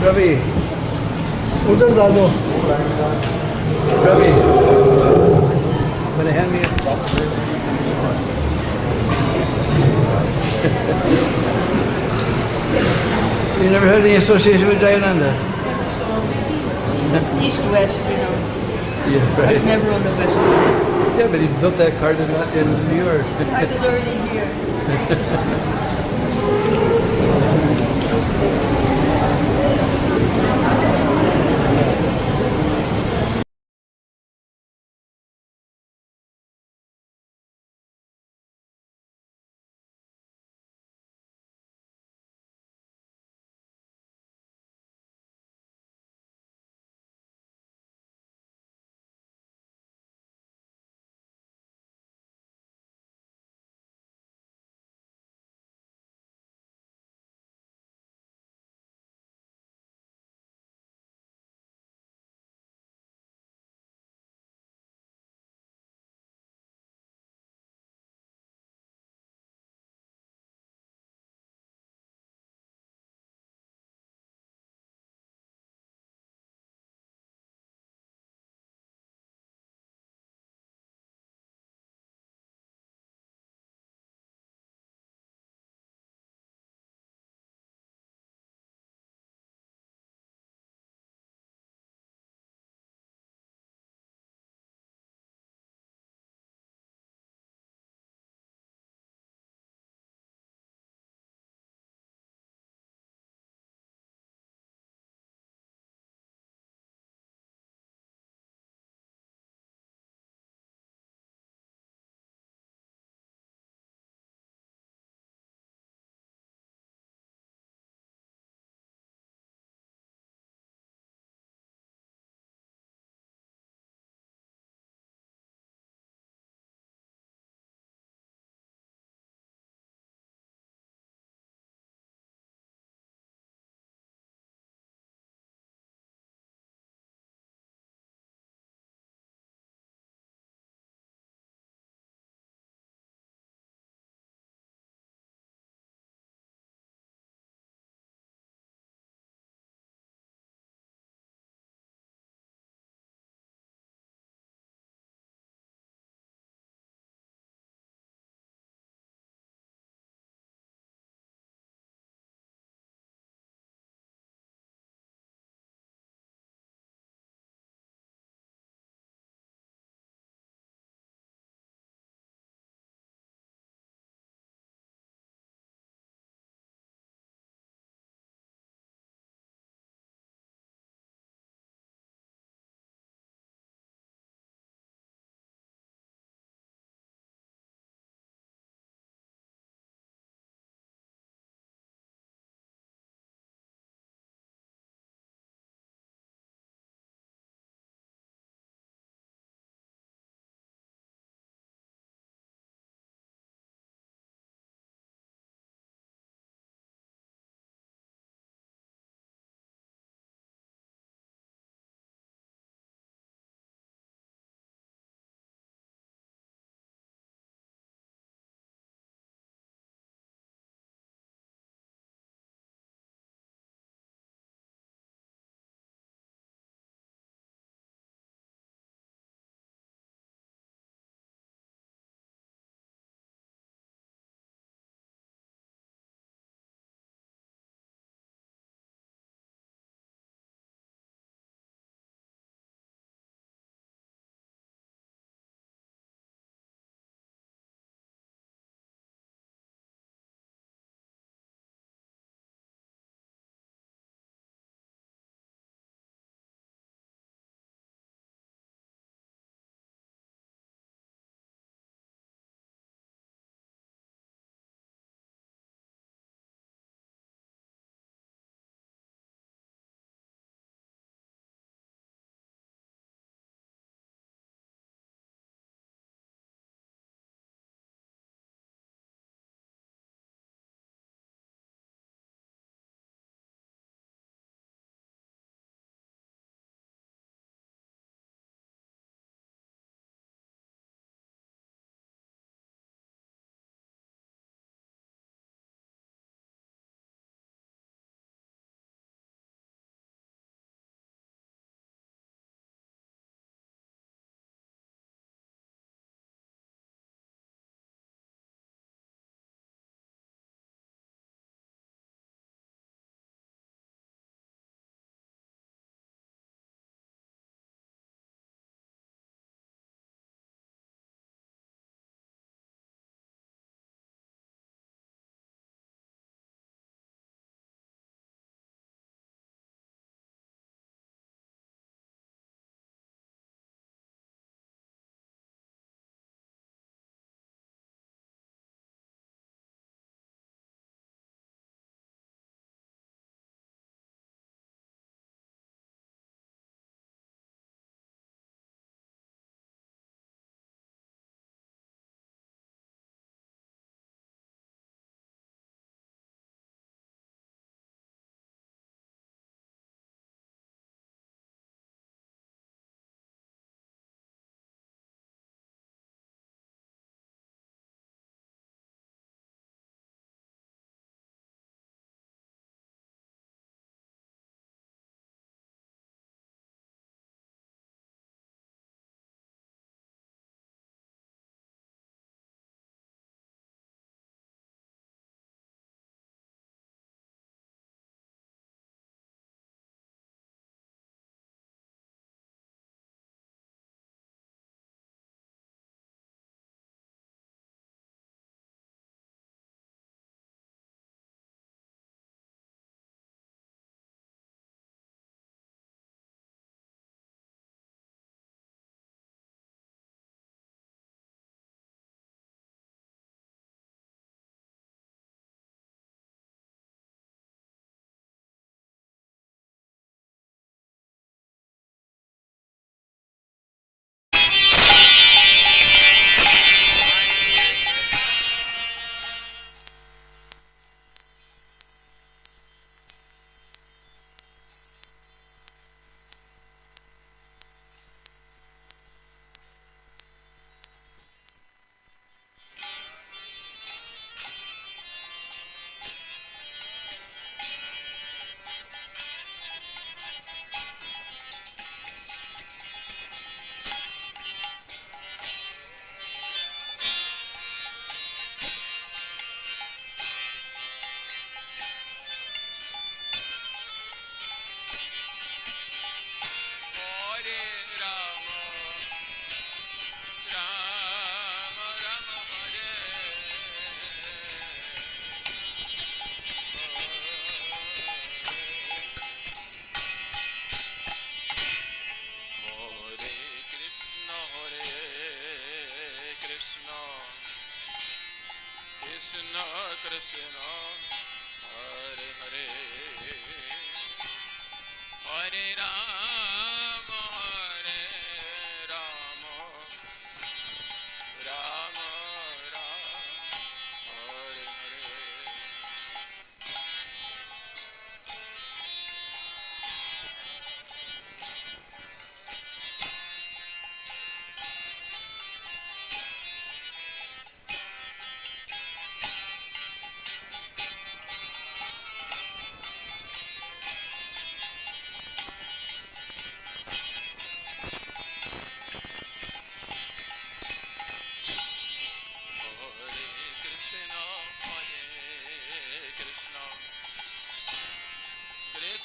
Speaker 3: Ravi, udhar dalo. Ravi, gonna hand me a You never had any association with Jayananda?
Speaker 5: East-West, you know.
Speaker 3: Yeah,
Speaker 5: I
Speaker 3: right.
Speaker 5: was never on the West.
Speaker 3: Yeah, but he built that car in New York.
Speaker 5: I was already here.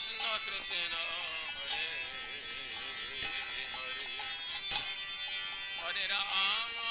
Speaker 1: Krishna Krishna Hare Hare Hare Rama